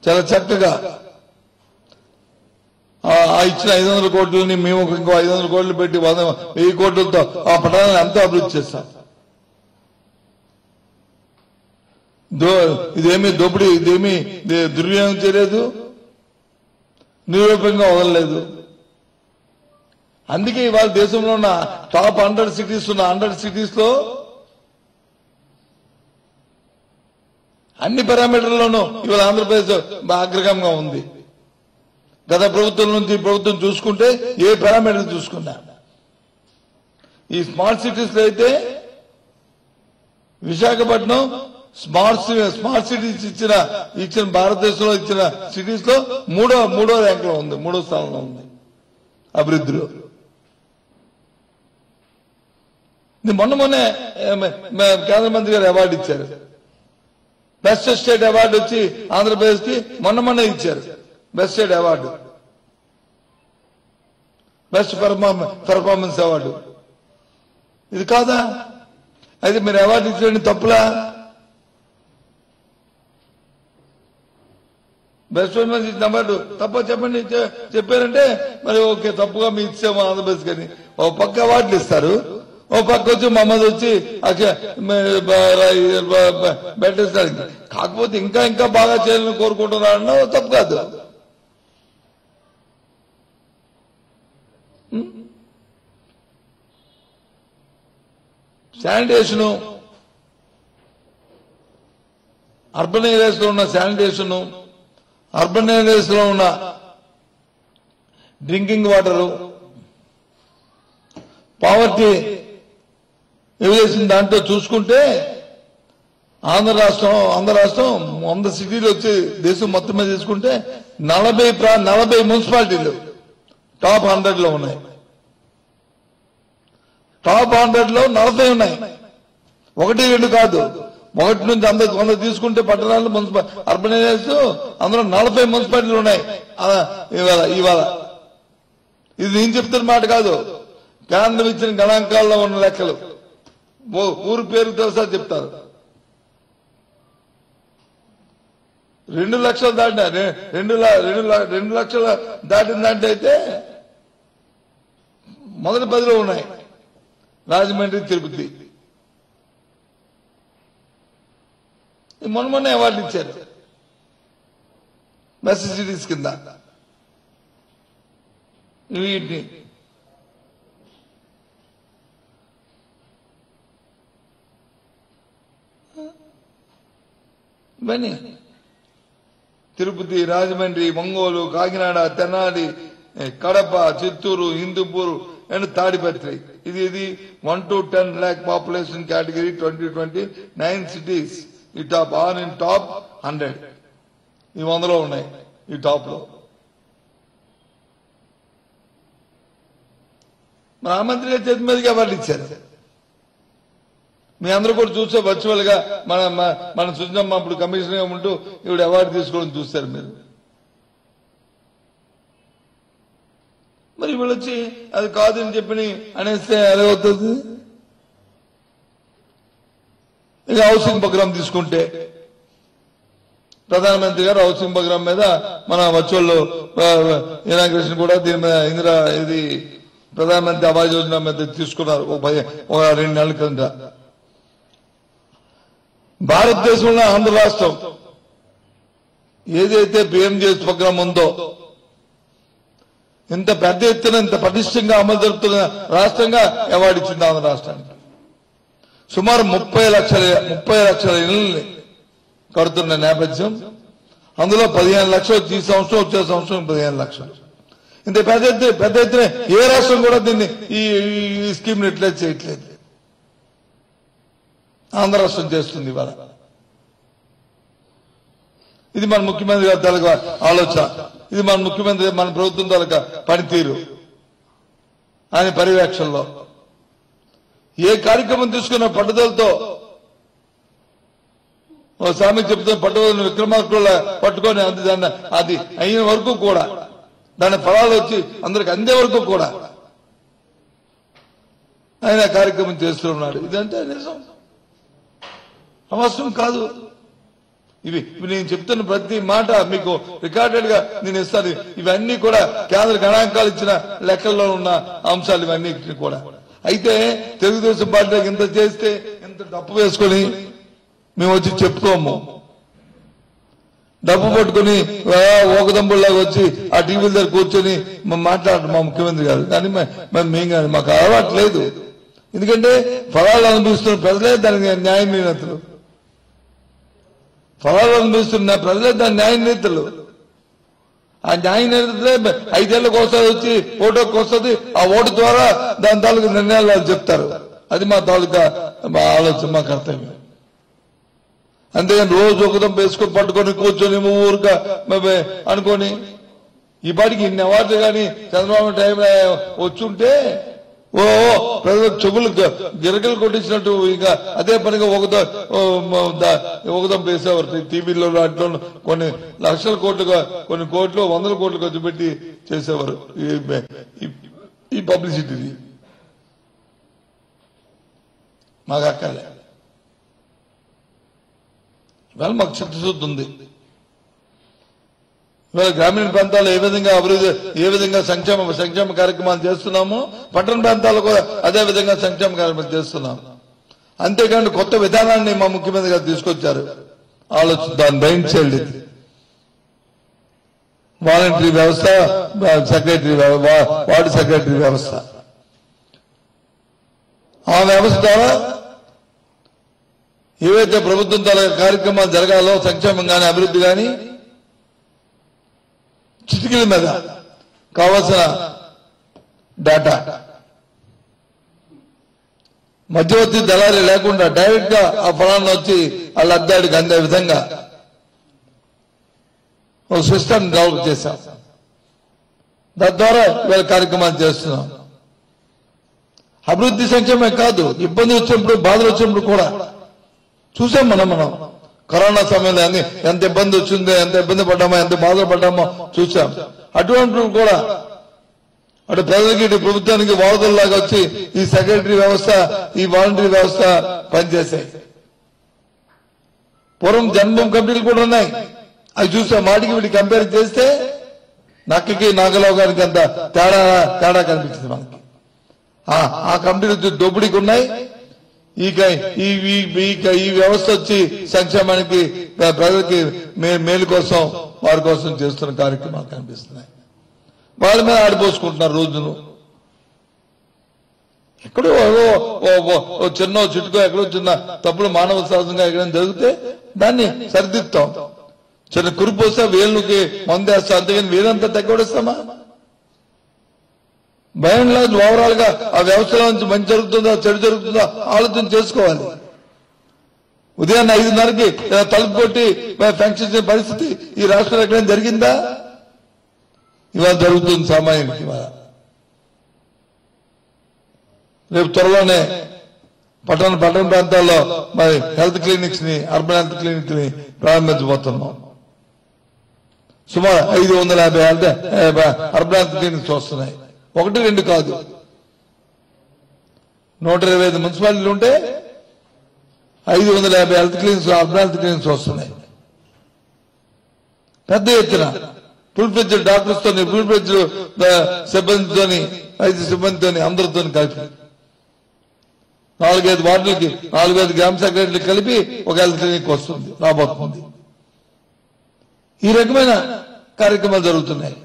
Speaker 1: చాలా చక్కగా ఇచ్చిన 500 కోట్లని మేము ఇంకో 500 కోట్లు పెట్టి 1000 కోట్లతో ఆ పట్టణాన్ని అంతా అభివృద్ధి చేస్తాం. ఇదేమీ దోపిడీ, ఇదేమీ దుర్వినియోగం చేయలేదు, నిరూపంగా వదలలేదు. అందుకే ఇవాళ దేశంలో ఉన్న టాప్ 100 సిటీస్ ఉన్న 100 సిటీస్ లో అన్ని పారామీటర్లలోనూ ఇవాళ ఆంధ్రప్రదేశ్ అగ్రగంగా ఉంది. గత ప్రభుత్వం నుంచి ప్రభుత్వం చూసుకుంటే ఏ పారామీటర్ చూసుకున్నా ఈ స్మార్ట్ సిటీస్ లో అయితే విశాఖపట్నం స్మార్ట్ సిటీస్ ఇచ్చిన భారతదేశంలో ఇచ్చిన సిటీస్ లో మూడో ర్యాంక్ లో ఉంది, 3వ స్థానంలో ఉంది అభివృద్ధిలో. మొన్నే కేంద్ర మంత్రి గారు అవార్డు ఇచ్చారు. బెస్ట్ స్టేట్ అవార్డు వచ్చి ఆంధ్రప్రదేశ్ కి మొన్నే ఇచ్చారు. Best state award, best performance award. ఇది కాదా? అయితే మీరు అవార్డు ఇచ్చేయండి తప్పులా? బెస్ట్ పెర్ఫార్మెన్స్ ఇచ్చిన అవార్డు తప్ప చెప్పండి. చెప్పారంటే మరి ఓకే, తప్పుగా మీ ఇచ్చాము ఆంధ్రప్రదేశ్ కానీ. ఓ పక్క అవార్డులు ఇస్తారు, ఓ పక్క వచ్చి మమ్మల్ని వచ్చి పెట్టేస్తారు. కాకపోతే ఇంకా బాగా చేయాలని కోరుకుంటున్నారన్నా తప్పు కాదు. శానిటేషను, అర్బన్ ఏరియాస్ లో ఉన్న శానిటేషను, అర్బన్ ఏరియాస్ లో ఉన్న డ్రింకింగ్ వాటరు, పావర్టీ ఎవిలేషన్ దాంట్లో చూసుకుంటే ఆంధ్ర రాష్ట్రం 100 సిటీలు వచ్చి దేశం మొత్తం మీద తీసుకుంటే 40 మున్సిపాలిటీలు టాప్ 100 లో ఉన్నాయి. టాప్ 100 లో 40 ఉన్నాయి. 1, 2 కాదు. 1 నుంచి 100 తీసుకుంటే పట్టణాలు అర్బన్ ఏరియాస్ అందులో 40 మున్సిపాలిటీలు ఉన్నాయి ఇవాళ. ఇది నేను చెప్తున్న మాట కాదు, కేంద్రం ఇచ్చిన గణాంకాల్లో ఉన్న లెక్కలు. ఊరు పేరు తెలుసా చెప్తారు. 2 లక్షలు దాటిన 2 లక్షలు దాటిన దాంట్లో అయితే మొదటి 10లో ఉన్నాయి రాజమండ్రి, తిరుపతి. మొన్నే అవార్డు ఇచ్చారు బెస్ట్ సిటీస్ కింద. వీటిని తిరుపతి, రాజమండ్రి, ఒంగోలు, కాకినాడ, తెనాలి, కడప, చిత్తూరు, హిందూపూర్ అండ్ తాడిపత్రి. ఇది 1 to 10 lakh population category 2020 9 cities ఈ టాప్ ఆన్ ఇన్ టాప్ 100. ఈ 100లో ఉన్నాయి ఈ టాప్ లో. మన మంత్రి గారి చేతి మీదకి అవార్డు ఇచ్చారు. మీ అందరూ కూడా చూస్తే వర్చువల్ గా మన సుజనమ్మ అప్పుడు కమిషనర్ గా ఉంటూ ఇవిడ అవార్డు తీసుకోవడం చూస్తారు మీరు. మరి వీళ్ళు వచ్చి అది కాదని చెప్పి అనేస్తే ఎలా అవుతుంది? ఇక హౌసింగ్ ప్రోగ్రామ్ తీసుకుంటే ప్రధానమంత్రి గారు హౌసింగ్ ప్రోగ్రామ్ మీద మన వర్చువల్ ఇనాగ్రేషన్ కూడా దీని మీద ఇది ప్రధానమంత్రి ఆవాస్ యోజన మీద తీసుకున్నారు ఒక 2 నెలల కింద. భారతదేశంలో ఆంధ్ర రాష్ట్రం ఏదైతే పిఎంజేఎస్ ప్రోగ్రాం ఉందో ఇంత పెద్ద ఎత్తున ఇంత పటిష్టంగా అమలు జరుపుతున్న రాష్ట్రంగా అవార్డు ఇచ్చింది ఆంధ్ర రాష్ట్రానికి. సుమారు 30 లక్షల ఇళ్లని కడుతున్న నేపథ్యం, అందులో 15 లక్షలు ఈ సంవత్సరం, వచ్చే సంవత్సరం 15 లక్షలు. ఇంత పెద్ద ఎత్తున ఏ రాష్ట్రం కూడా దీన్ని ఈ స్కీమ్ యూటిలైజ్ చేయట్లేదు. ఆంధ్ర రాష్ట్రం చేస్తుంది ఇవాళ. ఇది మన ముఖ్యమంత్రి గారి తాలూకా ఆలోచన, ఇది మన ముఖ్యమంత్రి మన ప్రభుత్వం తాలూకా పనితీరు. ఆయన పర్యవేక్షణలో ఏ కార్యక్రమం తీసుకున్న పట్టుదలతో, స్వామి చెప్తున్న పట్టుదలను విక్రమార్కుల పట్టుకొని అది అయిన వరకు కూడా, దాని ఫలాలు వచ్చి అందరికి అందే వరకు కూడా ఆయన కార్యక్రమం చేస్తున్నాడు. ఇదంటే నిజం, అవసరం కాదు. ఇవి నేను చెప్తున్న ప్రతి మాట మీకు రికార్డెడ్ గా నేను ఇస్తాను. ఇవన్నీ కూడా కేంద్ర గణాంకాలు ఇచ్చిన లెక్కల్లో ఉన్న అంశాలు ఇవన్నీ కూడా. అయితే తెలుగుదేశం పార్టీకి ఇంత చేస్తే ఇంత డప్పు వేసుకొని మేము వచ్చి చెప్పుకోము. డబ్బు పట్టుకుని ఓకదంబుల్లాగా వచ్చి ఆ టీవీల దగ్గర కూర్చొని మాట్లాడరు మా ముఖ్యమంత్రి గారు. కానీ మేము కానీ మాకు అలవాటు లేదు. ఎందుకంటే ఫలాలు అనుభవిస్తున్న ప్రజలే దానికి న్యాయ నిర్ణేతలు. ఫలాలు అనుభవిస్తున్న ప్రజలే దాని న్యాయ నిర్ణేతలు. ఆ న్యాయ నిర్ణేతలే 5 ఏళ్లకు ఒకసారి వచ్చి ఓటుకు వస్తుంది. ఆ ఓటు ద్వారా దాని తాలూకు నిర్ణయాలు వాళ్ళు చెప్తారు. అది మా తాలూకా ఆలోచన, మా కర్తవ్యం. అంతేగాని రోజు ఒకదం వేసుకొని పట్టుకొని కూర్చొని ఊరుగా అనుకొని ఈ పాటికి ఇన్ని అవార్డులు కానీ చంద్రబాబు టైంలో వచ్చుంటే ప్రజలకు చెవులు గిరకలు కొట్టించినట్టు ఇంకా అదే పనిగా ఒకదం వేసేవారు. టీవీలో వాటిలో కొన్ని లక్షల కోట్లుగా, కొన్ని కోట్లు, 100 కోట్లు ఖర్చు పెట్టి చేసేవారు ఈ పబ్లిసిటీని. మాకు అక్కర్లే. ఇవాళ మాకు చిత్తశుద్ధి ఉంది. ఇవాళ గ్రామీణ ప్రాంతాల్లో ఏ విధంగా అభివృద్ధి, ఏ విధంగా సంక్షేమ కార్యక్రమాలు చేస్తున్నామో పట్టణ ప్రాంతాల్లో కూడా అదే విధంగా సంక్షేమ కార్యక్రమాలు చేస్తున్నాం. అంతేకాని కొత్త విధానాన్ని మా ముఖ్యమంత్రి గారు తీసుకొచ్చారు. దాని బ్రెయిన్ చైల్డ్ ఇది. వాలంటరీ వ్యవస్థ, వార్డు సెక్రటరీ వ్యవస్థ. ఆ వ్యవస్థ ద్వారా ఏవైతే ప్రభుత్వం తాలూకా కార్యక్రమాలు జరగాలో, సంక్షేమం కానీ అభివృద్ధి కానీ, చిటికల మీద కావాల్సిన డేటా మధ్యవర్తి దళారీ లేకుండా డైరెక్ట్ గా ఆ ఫలాన్ని వచ్చి వాళ్ళ అద్దాడికి అందే విధంగా ఒక సిస్టమ్ డెవలప్ చేశాం. దాని ద్వారా వీళ్ళ కార్యక్రమాలు చేస్తున్నాం. అభివృద్ధి సంక్షేమమే కాదు, ఇబ్బందులు వచ్చినప్పుడు, బాధలు వచ్చినప్పుడు కూడా చూసాం. మనం కరోనా సమయంలో ఎంత ఇబ్బంది వచ్చిందో, ఎంత ఇబ్బంది పడ్డామో, ఎంత బాధలు పడ్డామో చూసాం. అటువంటి కూడా అటు ప్రజలకి, ఇటు ప్రభుత్వానికి వారధుల్లాగా వచ్చి ఈ సెక్రటరీ వ్యవస్థ, ఈ వాలంటరీ వ్యవస్థ పనిచేశాయి. పూర్వం జన్మభూమి కమిటీలు కూడా ఉన్నాయి. అవి చూసాం. వాటికి వీటికి కంపేర్ చేస్తే నక్కకి నాగరావు గారికి అంత తేడా కనిపించింది మనకి. ఆ కమిటీలు దోపిడీకి ఉన్నాయి. ఈ వ్యవస్థ వచ్చి సంక్షేమానికి, ప్రజలకి మేలు కోసం, వారి కోసం చేస్తున్న కార్యక్రమాలు కనిపిస్తున్నాయి. వాళ్ళ మీద ఆడిపోసుకుంటున్నారు రోజును. ఎక్కడో చిన్న చిటుకో, ఎక్కడో చిన్న తప్పులు మానవ సహజంగా ఎక్కడైనా జరిగితే దాన్ని సరిదిద్దాం. చిన్న కురుపు వస్తే వేలుకి మందేస్తా, అంతేగాని వేలంతా తగ్గొడేస్తామా? భయం లేదు. ఓవరాల్ గా ఆ వ్యవస్థలో నుంచి మంచి జరుగుతుందా చెడు జరుగుతుందా ఆలోచన చేసుకోవాలి. ఉదయాన్నే 5:30కి తలుపు కొట్టి ఫంక్షన్ చేసే పరిస్థితి ఈ రాష్ట్రంలో ఎక్కడైనా జరిగిందా? ఇవాళ జరుగుతుంది సామాన్యునికి. ఇవాళ రేపు త్వరలోనే పట్టణ ప్రాంతాల్లో మరి హెల్త్ క్లినిక్స్ ని, అర్బన్ హెల్త్ క్లినిక్ ని ప్రారంభించబోతున్నాం. సుమారు 550 అర్బన్ హెల్త్ క్లినిక్స్ వస్తున్నాయి. 1-2 కాదు, 125 మున్సిపాలిటీలు ఉంటే 550 health clinics, urban health clinics వస్తున్నాయి. పెద్ద ఎత్తున ఫుల్ ఫ్లెడ్జ్డ్ డాక్టర్స్ తోని, ఫుల్ ఫ్లెడ్జ్డ్ సిబ్బందితోని, వైద్య సిబ్బందితోని, అందరితో కలిపి 4-5 వార్డులకి 4-5 గ్రామ సెక్రటరీలు కలిపి ఒక హెల్త్ క్లినిక్ వస్తుంది, రాబోతుంది. ఈ రకమైన కార్యక్రమాలు జరుగుతున్నాయి.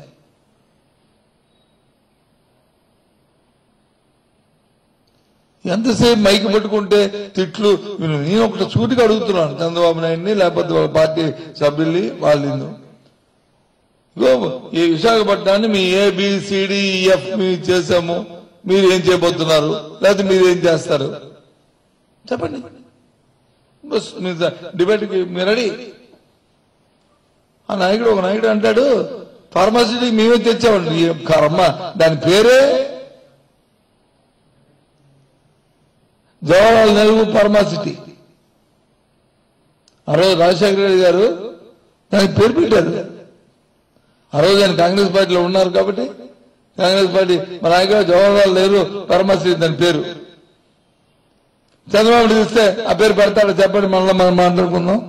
Speaker 1: ఎంతసేపు మైకి పట్టుకుంటే తిట్లు. నేను ఒకటి సూటిగా అడుగుతున్నాను చంద్రబాబు నాయుడిని, లేకపోతే వాళ్ళ పార్టీ సభ్యుల్ని, వాళ్ళు ఈ విశాఖపట్నాన్ని మీ ABCDEF చేశాము, మీరు ఏం చేయబోతున్నారు, లేకపోతే మీరు ఏం చేస్తారు చెప్పండి. బస్ డిబేట్కి మీరు రెడీ. ఆ నాయకుడు, ఒక నాయకుడు అంటాడు, ఫార్మాసిటీ మేమే తెచ్చామండి. కర్మ, దాని పేరే జవహర్లాల్ నెహ్రూ ఫార్మాసిటీ. ఆ రోజు రాజశేఖర రెడ్డి గారు దానికి పేరు పెట్టారు. ఆ రోజు ఆయన కాంగ్రెస్ పార్టీలో ఉన్నారు కాబట్టి కాంగ్రెస్ పార్టీ మన నాయకుడు జవహర్లాల్ నెహ్రూ ఫార్మాసిటీ దాని పేరు. చంద్రబాబు తీస్తే ఆ పేరు పెడతాడు చెప్పండి, మనలో మనం మాట్లాడుకుందాం.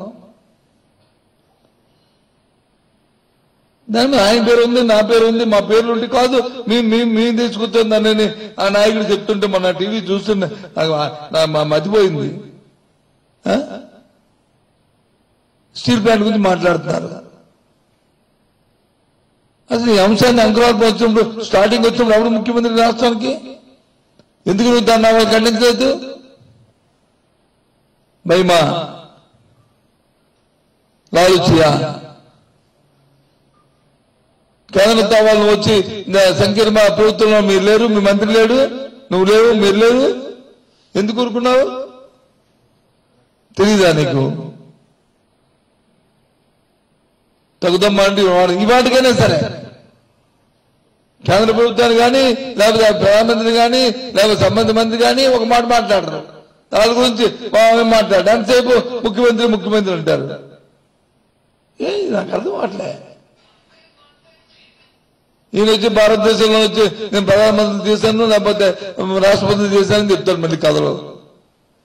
Speaker 1: దాని మీద ఆయన పేరు ఉంది, నా పేరు ఉంది, మా పేర్లు ఉంటే కాదు మేము తీసుకొచ్చిందని ఆ నాయకుడు చెప్తుంటే మన టీవీ చూస్తుంటే మతిపోయింది. స్టీల్ ప్లాంట్ గురించి మాట్లాడుతున్నారు. అసలు ఈ అంశాన్ని అంకురార్పణ వచ్చినప్పుడు, స్టార్టింగ్ వచ్చినప్పుడు ఎవరు ముఖ్యమంత్రి రాష్ట్రానికి? ఎందుకు నువ్వు దాన్ని ఖండించలేదు? భయమా, లాలుచియా? కేంద్రంతో వాళ్ళు వచ్చి సంకీర్ణ ప్రభుత్వంలో మీరు లేరు, మీ మంత్రి లేడు, నువ్వు లేవు, మీరు లేరు, ఎందుకు ఊరుకున్నావు? తెలీదా నీకు? తగుదమ్మా అంటే ఇవాటికైనా సరే కేంద్ర ప్రభుత్వాన్ని కానీ, లేకపోతే ప్రధానమంత్రిని కానీ, లేకపోతే సంబంధిత మంత్రి కానీ ఒక మాట మాట్లాడరు. వాళ్ళ గురించి మాట్లాడారు. అంతసేపు ముఖ్యమంత్రి అంటారు. నాకు అర్థం అవట్లే. ఈయన వచ్చి భారతదేశంలో వచ్చి నేను ప్రధానమంత్రి చేశాను, లేకపోతే రాష్ట్రపతి చేశానని చెప్తాను మళ్ళీ కథలో.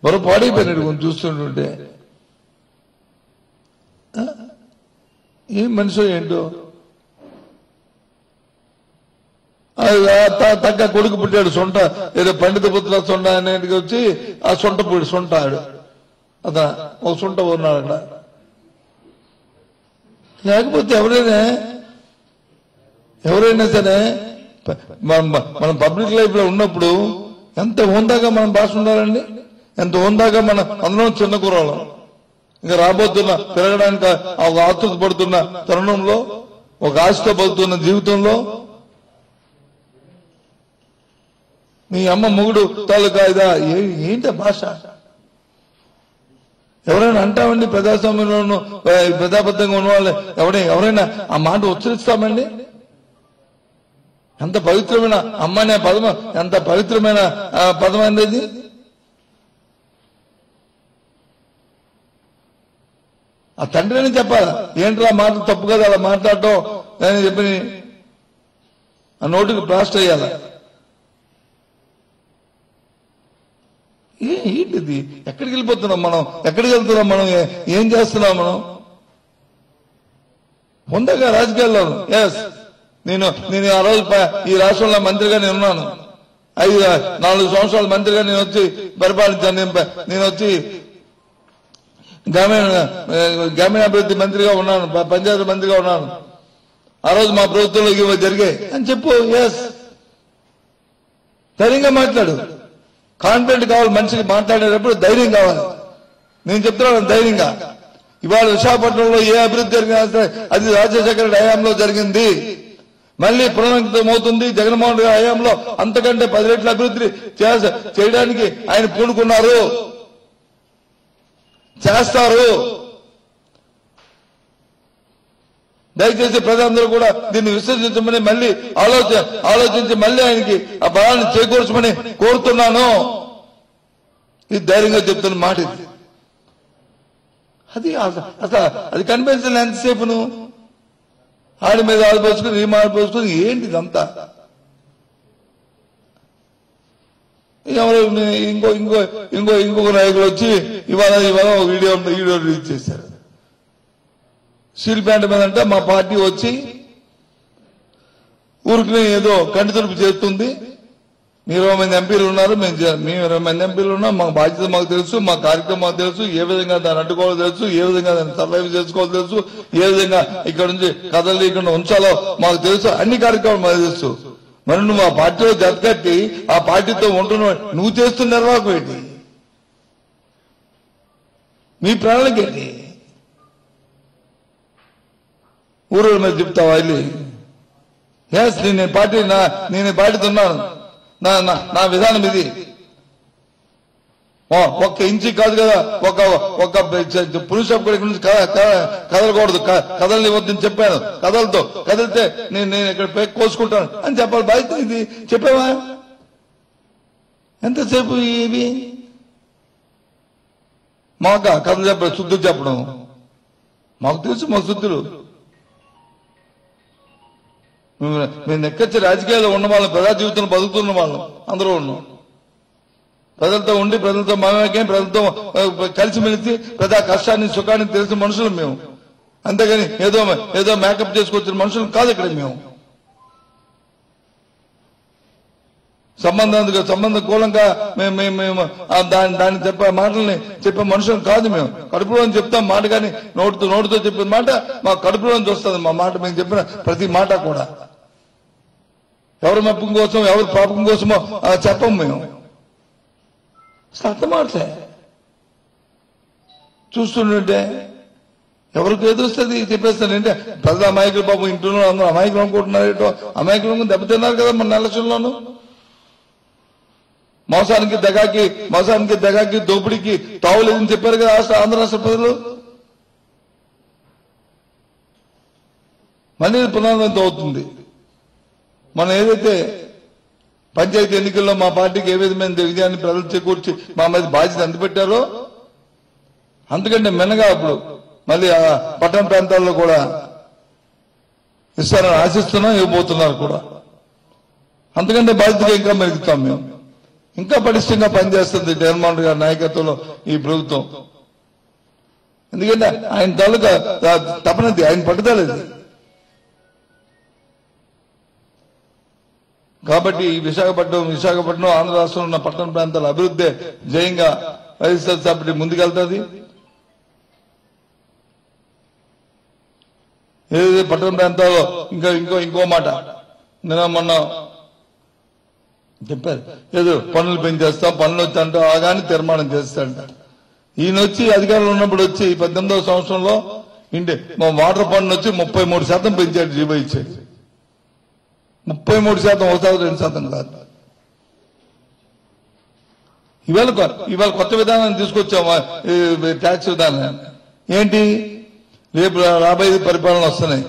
Speaker 1: మరో పాడైపోయినాడు కొంచెం చూస్తుంటుంటే. ఏం మనిషి ఏంటో. తగ్గ కొడుకు పుట్టాడు సొంట, ఏదో పండిత పుత్ర సొంట అనేది వచ్చి ఆ సొంట ఆడు అతను ఒక సొంట ఉన్నాడట. లేకపోతే ఎవరైనా సరే మనం పబ్లిక్ లైఫ్ లో ఉన్నప్పుడు ఎంత హోందాగా మనం భాష ఉండాలండి, ఎంత హోందాగా మనం అందరం చిన్న కుర్రాళ్ళం. ఇంకా రాబోతున్న పెరగడానికి ఒక ఆతృత పడుతున్న తరుణంలో, ఒక ఆశతో పడుతున్న జీవితంలో మీ అమ్మ మొగుడు తాలూకా ఇదా ఏంటి భాష? ఎవరైనా అంటామండి ప్రజాస్వామ్యంలోనూ ప్రజాబద్ధంగా ఉన్న వాళ్ళు ఎవరైనా ఆ మాట ఉచ్చరిస్తామండి? ఎంత పవిత్రమైన అమ్మ అనే పదం, ఎంత పవిత్రమైన పదం అనేది. ఆ తండ్రి అని చెప్పాలా? ఏంట్రా మాట తప్పు కదా అలా మాట్లాడటం అని చెప్పి ఆ నోటికి ప్లాస్టర్ అయ్యాల. ఏంటిది? ఎక్కడికి వెళ్ళిపోతున్నాం మనం? ఎక్కడికి వెళ్తున్నాం మనం? ఏం చేస్తున్నాం మనం? ముందుగా రాజకీయాల్లో నేను ఆ రోజు ఈ రాష్ట్రంలో మంత్రిగా నేను ఉన్నాను. 4 సంవత్సరాల మంత్రిగా నేను వచ్చి పరిపాలించాను. నేను వచ్చి గ్రామీణాభివృద్ధి మంత్రిగా ఉన్నాను, పంచాయతీ మంత్రిగా ఉన్నాను. ఆ రోజు మా ప్రభుత్వంలో ఇవి జరిగాయి అని చెప్పు. ధైర్యంగా మాట్లాడు. కాన్ఫిడెంట్ కావాలి మనిషికి. మాట్లాడేటప్పుడు ధైర్యం కావాలి. నేను చెప్తున్నాను ధైర్యంగా. ఇవాళ విశాఖపట్నంలో ఏ అభివృద్ధి జరిగినా అది రాజశేఖర రెడ్డి హయాంలో జరిగింది. మళ్ళీ పునరుద్ధమవుతుంది జగన్మోహన్ రెడ్డి హయాంలో. అంతకంటే 10 రెట్ల అభివృద్ధి చేయడానికి ఆయన పూనుకున్నారు, చేస్తారు. దయచేసి ప్రజలందరూ కూడా దీన్ని విశ్వసించమని మళ్ళీ ఆలోచించి మళ్ళీ ఆయనకి ఆ బలాన్ని చేకూర్చమని కోరుతున్నాను. ఇది ధైర్యంగా చెప్తున్న మాట. అది అసలు అది కనిపించలే ఎంతసేపును ఆడి మీద ఆడిపోసుకుని ఈ ఆడిపోసుకుని ఏంటి ఇదంతా. ఎవరు ఇంకొక నాయకులు వచ్చి ఇవాళ వీడియో రిలీజ్ చేశారు. స్టీల్ ప్లాంట్ మీద అంటే మా పార్టీ వచ్చి ఊరికి ఏదో కంటి తుడుపు చేస్తుంది. మీరు 20 మంది ఎంపీలు ఉన్నారు, మేము 20 మంది ఎంపీలు ఉన్నాం, మా బాధ్యత మాకు తెలుసు, మా కార్యక్రమం మాకు తెలుసు, ఏ విధంగా దాన్ని అడ్డుకోవాలో తెలుసు, ఏ విధంగా దాన్ని సర్వైవ్ చేసుకోవాలో తెలుసు, ఏ విధంగా ఇక్కడ నుంచి కథలు ఇక్కడ ఉంచాలో మాకు తెలుసు, అన్ని కార్యక్రమాలు మాకు తెలుసు. మరి నువ్వు ఆ పార్టీలో జతకట్టి ఆ పార్టీతో ఉంటున్న నువ్వు చేస్తున్న నిర్వాహకం ఏంటి? మీ ప్రణాళిక ఏంటి? ఊరుల మీద చెప్తావా వెళ్ళి? ఎస్, నేను పార్టీతో ఉన్నాను, నా విధానం ఇది. ఒక్క ఇంచి కాదు కదా, ఒక పురుష నుంచి కదలకూడదు, కదలని వద్దని చెప్పాను. కదిలితే నేను ఇక్కడ కోసుకుంటాను అని చెప్పాలి. బాధ్యత ఇది. చెప్పావా? ఎంతసేపు ఇవి మాక కథలు చెప్పడం, శుద్ధులు చెప్పడం మాకు తెలుసు. మా శుద్ధులు మేము ఎక్కచ్చి రాజకీయాల్లో ఉన్న వాళ్ళం, ప్రజా జీవితంలో బతుకుతున్న వాళ్ళం అందరూ ఉన్నాం. ప్రజలతో ఉండి ప్రజలతో మమేకం, ప్రజలతో కలిసిమెలిసి ప్రజా కష్టాన్ని సుఖాన్ని తెలిసిన మనుషులు మేము. అంతేగాని ఏదో మేకప్ చేసుకొచ్చిన మనుషులు కాదు ఇక్కడ మేము. సంబంధం కూలంగా మేము దాన్ని చెప్పే మాటల్ని చెప్పే మనుషులు కాదు మేము. కడుపులో చెప్తాం మాట, కానీ నోటితో చెప్పిన మాట మా కడుపులోంచి వస్తుంది. మా మాట మేము చెప్పిన ప్రతి మాట కూడా ఎవరి మెప్పం కోసం, ఎవరి పాపం కోసమో చెప్పం మేము. అర్థం మాటలే చూస్తుంటే ఎవరికి ఏది వస్తుంది చెప్పేస్తానంటే ప్రజల అమాయకులు పాపం ఇంట్లో అందరూ అమాయకులు అనుకుంటున్నారు. ఏటో అమాయకులు దెబ్బతిన్నారు కదా మన ఎలక్షన్లోనూ. మోసానికి దగాకి దోపిడీకి తావులేదని చెప్పారు కదా ఆంధ్ర రాష్ట్ర ప్రజలు. మళ్ళీ పునరావృతం అవుతుంది. మనం ఏదైతే పంచాయతీ ఎన్నికల్లో మా పార్టీకి ఏ విధమైన విజయాన్ని ప్రజలు చేకూర్చి మా మీద బాధ్యత అందిపెట్టారో అంతకంటే మెన్నగా ఇప్పుడు మళ్ళీ ఆ పట్టణ ప్రాంతాల్లో కూడా ఇస్తారని ఆశిస్తున్నాం, ఇవ్వబోతున్నారు కూడా. అంతకంటే బాధ్యతగా ఇంకా మెరుగుతాం మేము. ఇంకా పటిష్టంగా పనిచేస్తుంది జగన్మోహన్ రెడ్డి గారి నాయకత్వంలో ఈ ప్రభుత్వం. ఎందుకంటే ఆయన తాలూకా తపనది, ఆయన పట్టుదలది. కాబట్టి విశాఖపట్నం ఆంధ్ర రాష్ట్రంలో ఉన్న పట్టణ ప్రాంతాల అభివృద్ధి జయంగా వైఎస్ఆర్సీపీ ముందుకెళ్తుంది. ఏదైతే పట్టణ ప్రాంతాల్లో ఇంకో మాట మొన్న చెప్పారు, ఏదో పనులు పెంచేస్తాం, పనులు వచ్చి అంటూ ఆగానే తీర్మానం చేస్తాడు. ఈయన వచ్చి అధికారంలో ఉన్నప్పుడు వచ్చి 18వ సంవత్సరంలో మా వాటర్ పన్ను వచ్చి 33% పెంచాడు. జీవో ఇచ్చాడు 33%, 1% కాదు. ఇవాళ కొత్త విధానాన్ని తీసుకొచ్చాము, ట్యాక్స్ విధానం. ఏంటి? రేపు రాబోయే పరిపాలన వస్తున్నాయి,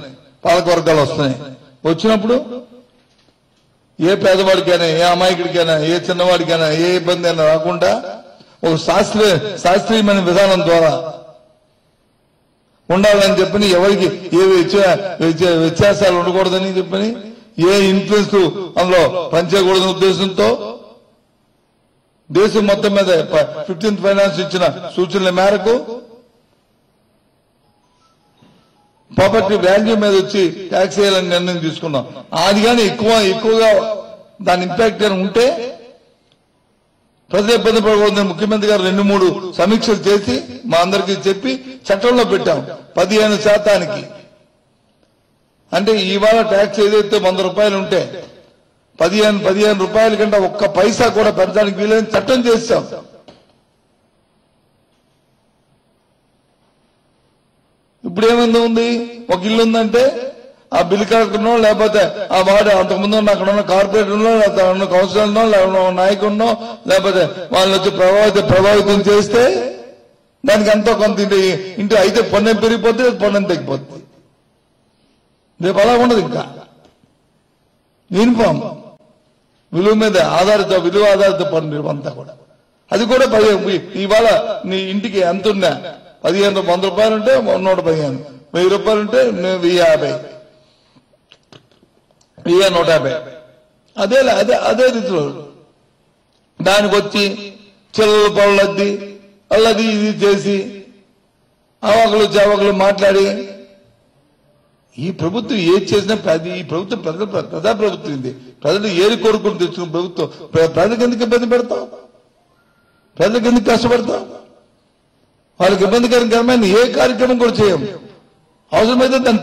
Speaker 1: పాలకవర్గాలు వస్తున్నాయి. వచ్చినప్పుడు ఏ పేదవాడికైనా, ఏ అమాయకుడికైనా, ఏ చిన్నవాడికైనా ఏ ఇబ్బంది అయినా రాకుండా ఒక శాస్త్రీయమైన విధానం ద్వారా ఉండాలని చెప్పని, ఎవరికి ఏ వ్యత్యాసాలు ఉండకూడదని చెప్పని, ఏ ఇన్ఫ్లుయెన్స్ అందులో పనిచేయకూడదనే ఉద్దేశంతో దేశం మొత్తం మీద 15th ఫైనాన్స్ ఇచ్చిన సూచనల మేరకు ప్రాపర్టీ వాల్యూ మీద వచ్చి ట్యాక్స్ వేయాలని నిర్ణయం తీసుకున్నాం. అది కానీ ఎక్కువగా దాని ఇంపాక్ట్ కానీ ఉంటే ప్రజలు ఇబ్బంది పడకూడదని ముఖ్యమంత్రి గారు 2-3 సమీక్షలు చేసి మా అందరికీ చెప్పి చట్టంలో పెట్టాం 15%. అంటే ఇవాళ ట్యాక్స్ ఏదైతే 100 రూపాయలు ఉంటే 15 రూపాయల కంటే ఒక్క పైసా కూడా పెంచడానికి వీలైన చట్టం చేశాం. ఇప్పుడు ఏమైంది ఉంది, ఒక ఇల్లు ఉందంటే ఆ బిల్లు కలెక్టర్నో లేకపోతే ఆ వాడు అంతకుముందు ఉన్న అక్కడ ఉన్న కార్పొరేటర్నో లేకపోతే ఉన్న కౌన్సిలర్నో లేకపోతే నాయకుడినో లేకపోతే వాళ్ళని వచ్చి ప్రభావితం చేస్తే దానికి ఎంతో కొంత ఇంటి అయితే పన్ను పెరిగిపోతే పన్ను తగ్గిపోతుంది. రేపు అలా ఉండదు. ఇంకా యూనిఫామ్ విలువ మీద విలువ ఆధారిత పన్ను అంతా కూడా. అది కూడా ఇవాళ నీ ఇంటికి ఎంత ఉన్నా 1,500 రూపాయలు ఉంటే 115, 1000 రూపాయలు ఉంటే 1050, 150. అదే రీతిలో దానికి వచ్చి చిల్లల పనులు అల్లది ఇది చేసి అవకలు చవకలు మాట్లాడి ఈ ప్రభుత్వం ఏది చేసినా ఈ ప్రభుత్వం ప్రజా ప్రభుత్వం ఇది. ప్రజలు ఏది కోరుకుని తెచ్చుకున్న ప్రభుత్వం. ప్రజలకు ఎందుకు ఇబ్బంది పెడతాం? ప్రజలకు ఎందుకు కష్టపడతాం? వాళ్ళకి ఇబ్బందికరమైన ఏ కార్యక్రమం కూడా చేయం. అవసరమైతే దాని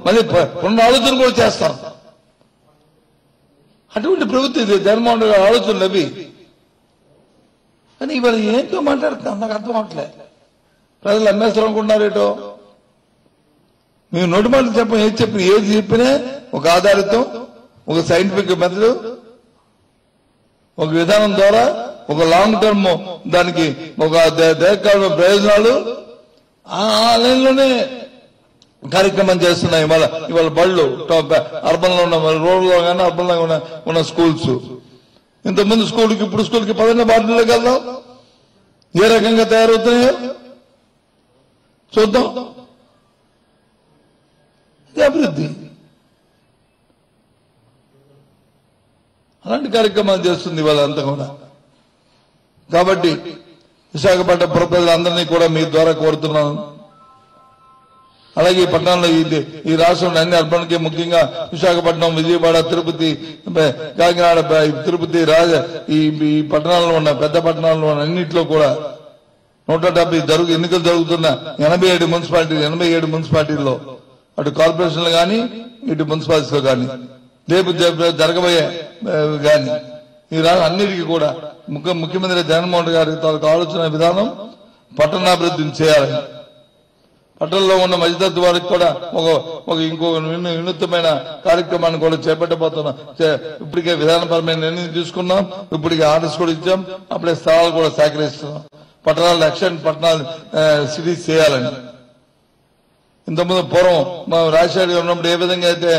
Speaker 1: మళ్ళీ పునరాలోచన కూడా చేస్తాం. అటువంటి ప్రభుత్వం ఇది. జగన్మోహన్ రెడ్డి ఆలోచనలు అవి. కానీ ఇవాళ ఏంటో మాట్లాడుతున్నాం, నాకు అర్థం అవట్లేదు. ప్రజలు అమ్మేస్తారు అనుకుంటున్నారేటో. మేము నోటి మాటలు చెప్పం, ఏది చెప్పినా ఒక ఆధారితం, ఒక సైంటిఫిక్ మెథడ్, ఒక విధానం ద్వారా ఒక లాంగ్ టర్మ్ దానికి ఒక దీర్ఘకాల ప్రయోజనాలు ఆ లైన్లోనే కార్యక్రమం చేస్తున్నాయి. ఇవాళ బళ్ళు అర్బన్ లో ఉన్న రూరల్ లో కానీ అర్బన్ లో ఉన్న స్కూల్స్. ఇంతకుముందు స్కూల్కి ఇప్పుడు స్కూల్కి 10 బాటలోకి వెళ్దాం, ఏ రకంగా తయారవుతున్నాయో చూద్దాం. ఇది అభివృద్ధి. అలాంటి కార్యక్రమాలు చేస్తుంది వాళ్ళంతా కూడా. కాబట్టి విశాఖపట్నం ప్రజలందరినీ కూడా మీ ద్వారా కోరుతున్నాను. అలాగే ఈ పట్టణంలో ఈ రాష్ట్రంలో అన్ని అర్బన్కి, ముఖ్యంగా విశాఖపట్నం, విజయవాడ, తిరుపతి, కాకినాడ, తిరుపతి, ఈ పట్టణాల్లో ఉన్న పెద్ద పట్టణాల్లో ఉన్న అన్నింటిలో కూడా 170 ఎన్నికలు జరుగుతున్న 87 మున్సిపాలిటీల్లో అటు కార్పొరేషన్లు కానీ ఇటు మున్సిపాలిటీలో కానీ రేపు జరగబోయే కానీ ఈ అన్నిటికీ కూడా ముఖ్యమంత్రి జగన్మోహన్ రెడ్డి గారి తాలూకు ఆలోచన విధానం పట్టణాభివృద్ధిని చేయాలని, పట్టణంలో ఉన్న మధ్యతరగతి వారికి కూడా ఇంకో వినూత్నమైన కార్యక్రమాన్ని కూడా చేపట్టబోతున్నాం. ఇప్పటికే విధానపరమైన నిర్ణయం తీసుకున్నాం, ఇప్పటికే ఆర్డర్స్ కూడా ఇచ్చాం, అప్పుడే స్థలాలు కూడా సేకరిస్తున్నాం. పట్టణాలు యాక్షన్ పట్టణాలు సిటీస్ చేయాలని. ఇంతకుముందు పూర్వం మా రాజశేఖర్ గారు ఉన్నప్పుడు ఏ విధంగా అయితే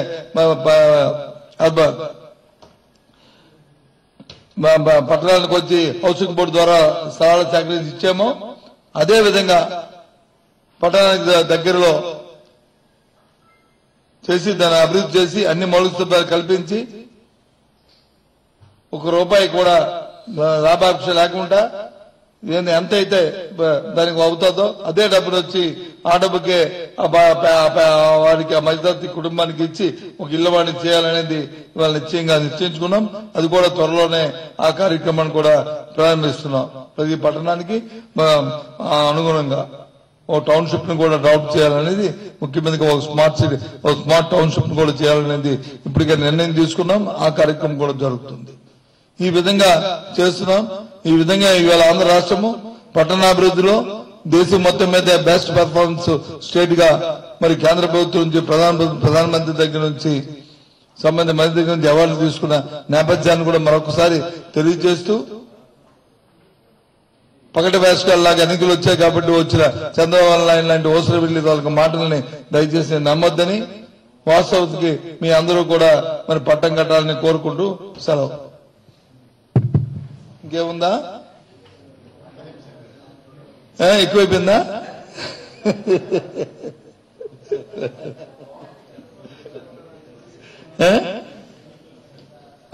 Speaker 1: పట్టణానికి వచ్చి హౌసింగ్ బోర్డు ద్వారా స్థలాలు సేకరించి ఇచ్చామో అదే విధంగా పట్టణానికి దగ్గరలో చేసి దాన్ని అభివృద్ధి చేసి అన్ని మౌలిక సదుపాయాలు కల్పించి ₹1 కూడా లాభాపేక్ష లేకుండా ఎంత అయితే దానికి అవుతుందో అదే డబ్బులు వచ్చి ఆ డబ్బుకే వారికి ఆ మధ్యతరగతి కుటుంబానికి ఇచ్చి ఒక ఇళ్ల వాడిని చేయాలనేది ఇవాళ నిశ్చయించుకున్నాం. అది కూడా త్వరలోనే ఆ కార్యక్రమాన్ని కూడా ప్రారంభిస్తున్నాం. ప్రతి పట్టణానికి అనుగుణంగా ఓ టౌన్షిప్ ని కూడా డెవలప్ చేయాలనేది ముఖ్యమంత్రిగా ఒక స్మార్ట్ టౌన్షిప్ ని కూడా చేయాలనేది ఇప్పటికే నిర్ణయం తీసుకున్నాం. ఆ కార్యక్రమం కూడా జరుగుతుంది. ఈ విధంగా చేస్తున్నాం. ఈ విధంగా ఇవాళ ఆంధ్ర రాష్ట్రము పట్టణాభివృద్ధిలో దేశం మొత్తం మీద బెస్ట్ పెర్ఫార్మెన్స్ స్టేట్ గా మరి కేంద్ర ప్రభుత్వం నుంచి ప్రధానమంత్రి దగ్గర నుంచి సంబంధిత మంత్రి దగ్గర నుంచి అవార్డులు తీసుకున్న నేపథ్యాన్ని కూడా మరొకసారి తెలియజేస్తూ పగటి వేషకాలలాగా ఎన్నికలు వచ్చాయి కాబట్టి వచ్చిన చంద్రబాబు నాయుడు లాంటి ఓసరి వెళ్ళి వాళ్ళకి మాటల్ని దయచేసి నమ్మొద్దని, వాస్తవానికి మీ అందరూ కూడా మరి పట్టం కట్టాలని కోరుకుంటూ సెలవు. ఇంకేముందా? ఎక్కువైపోయిందా?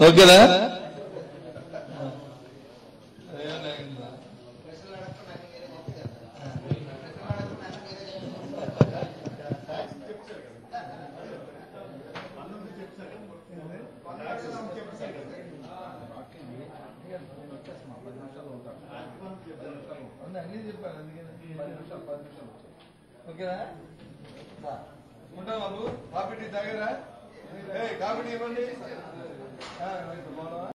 Speaker 1: ఓకేనా? అన్ని చెప్పాను, అందుకని 10 నిమిషాలు. ఓకేనా? ఉంటా బాబు. కాఫీ టీ తాగారా? కాఫీ టీ ఇవ్వండి.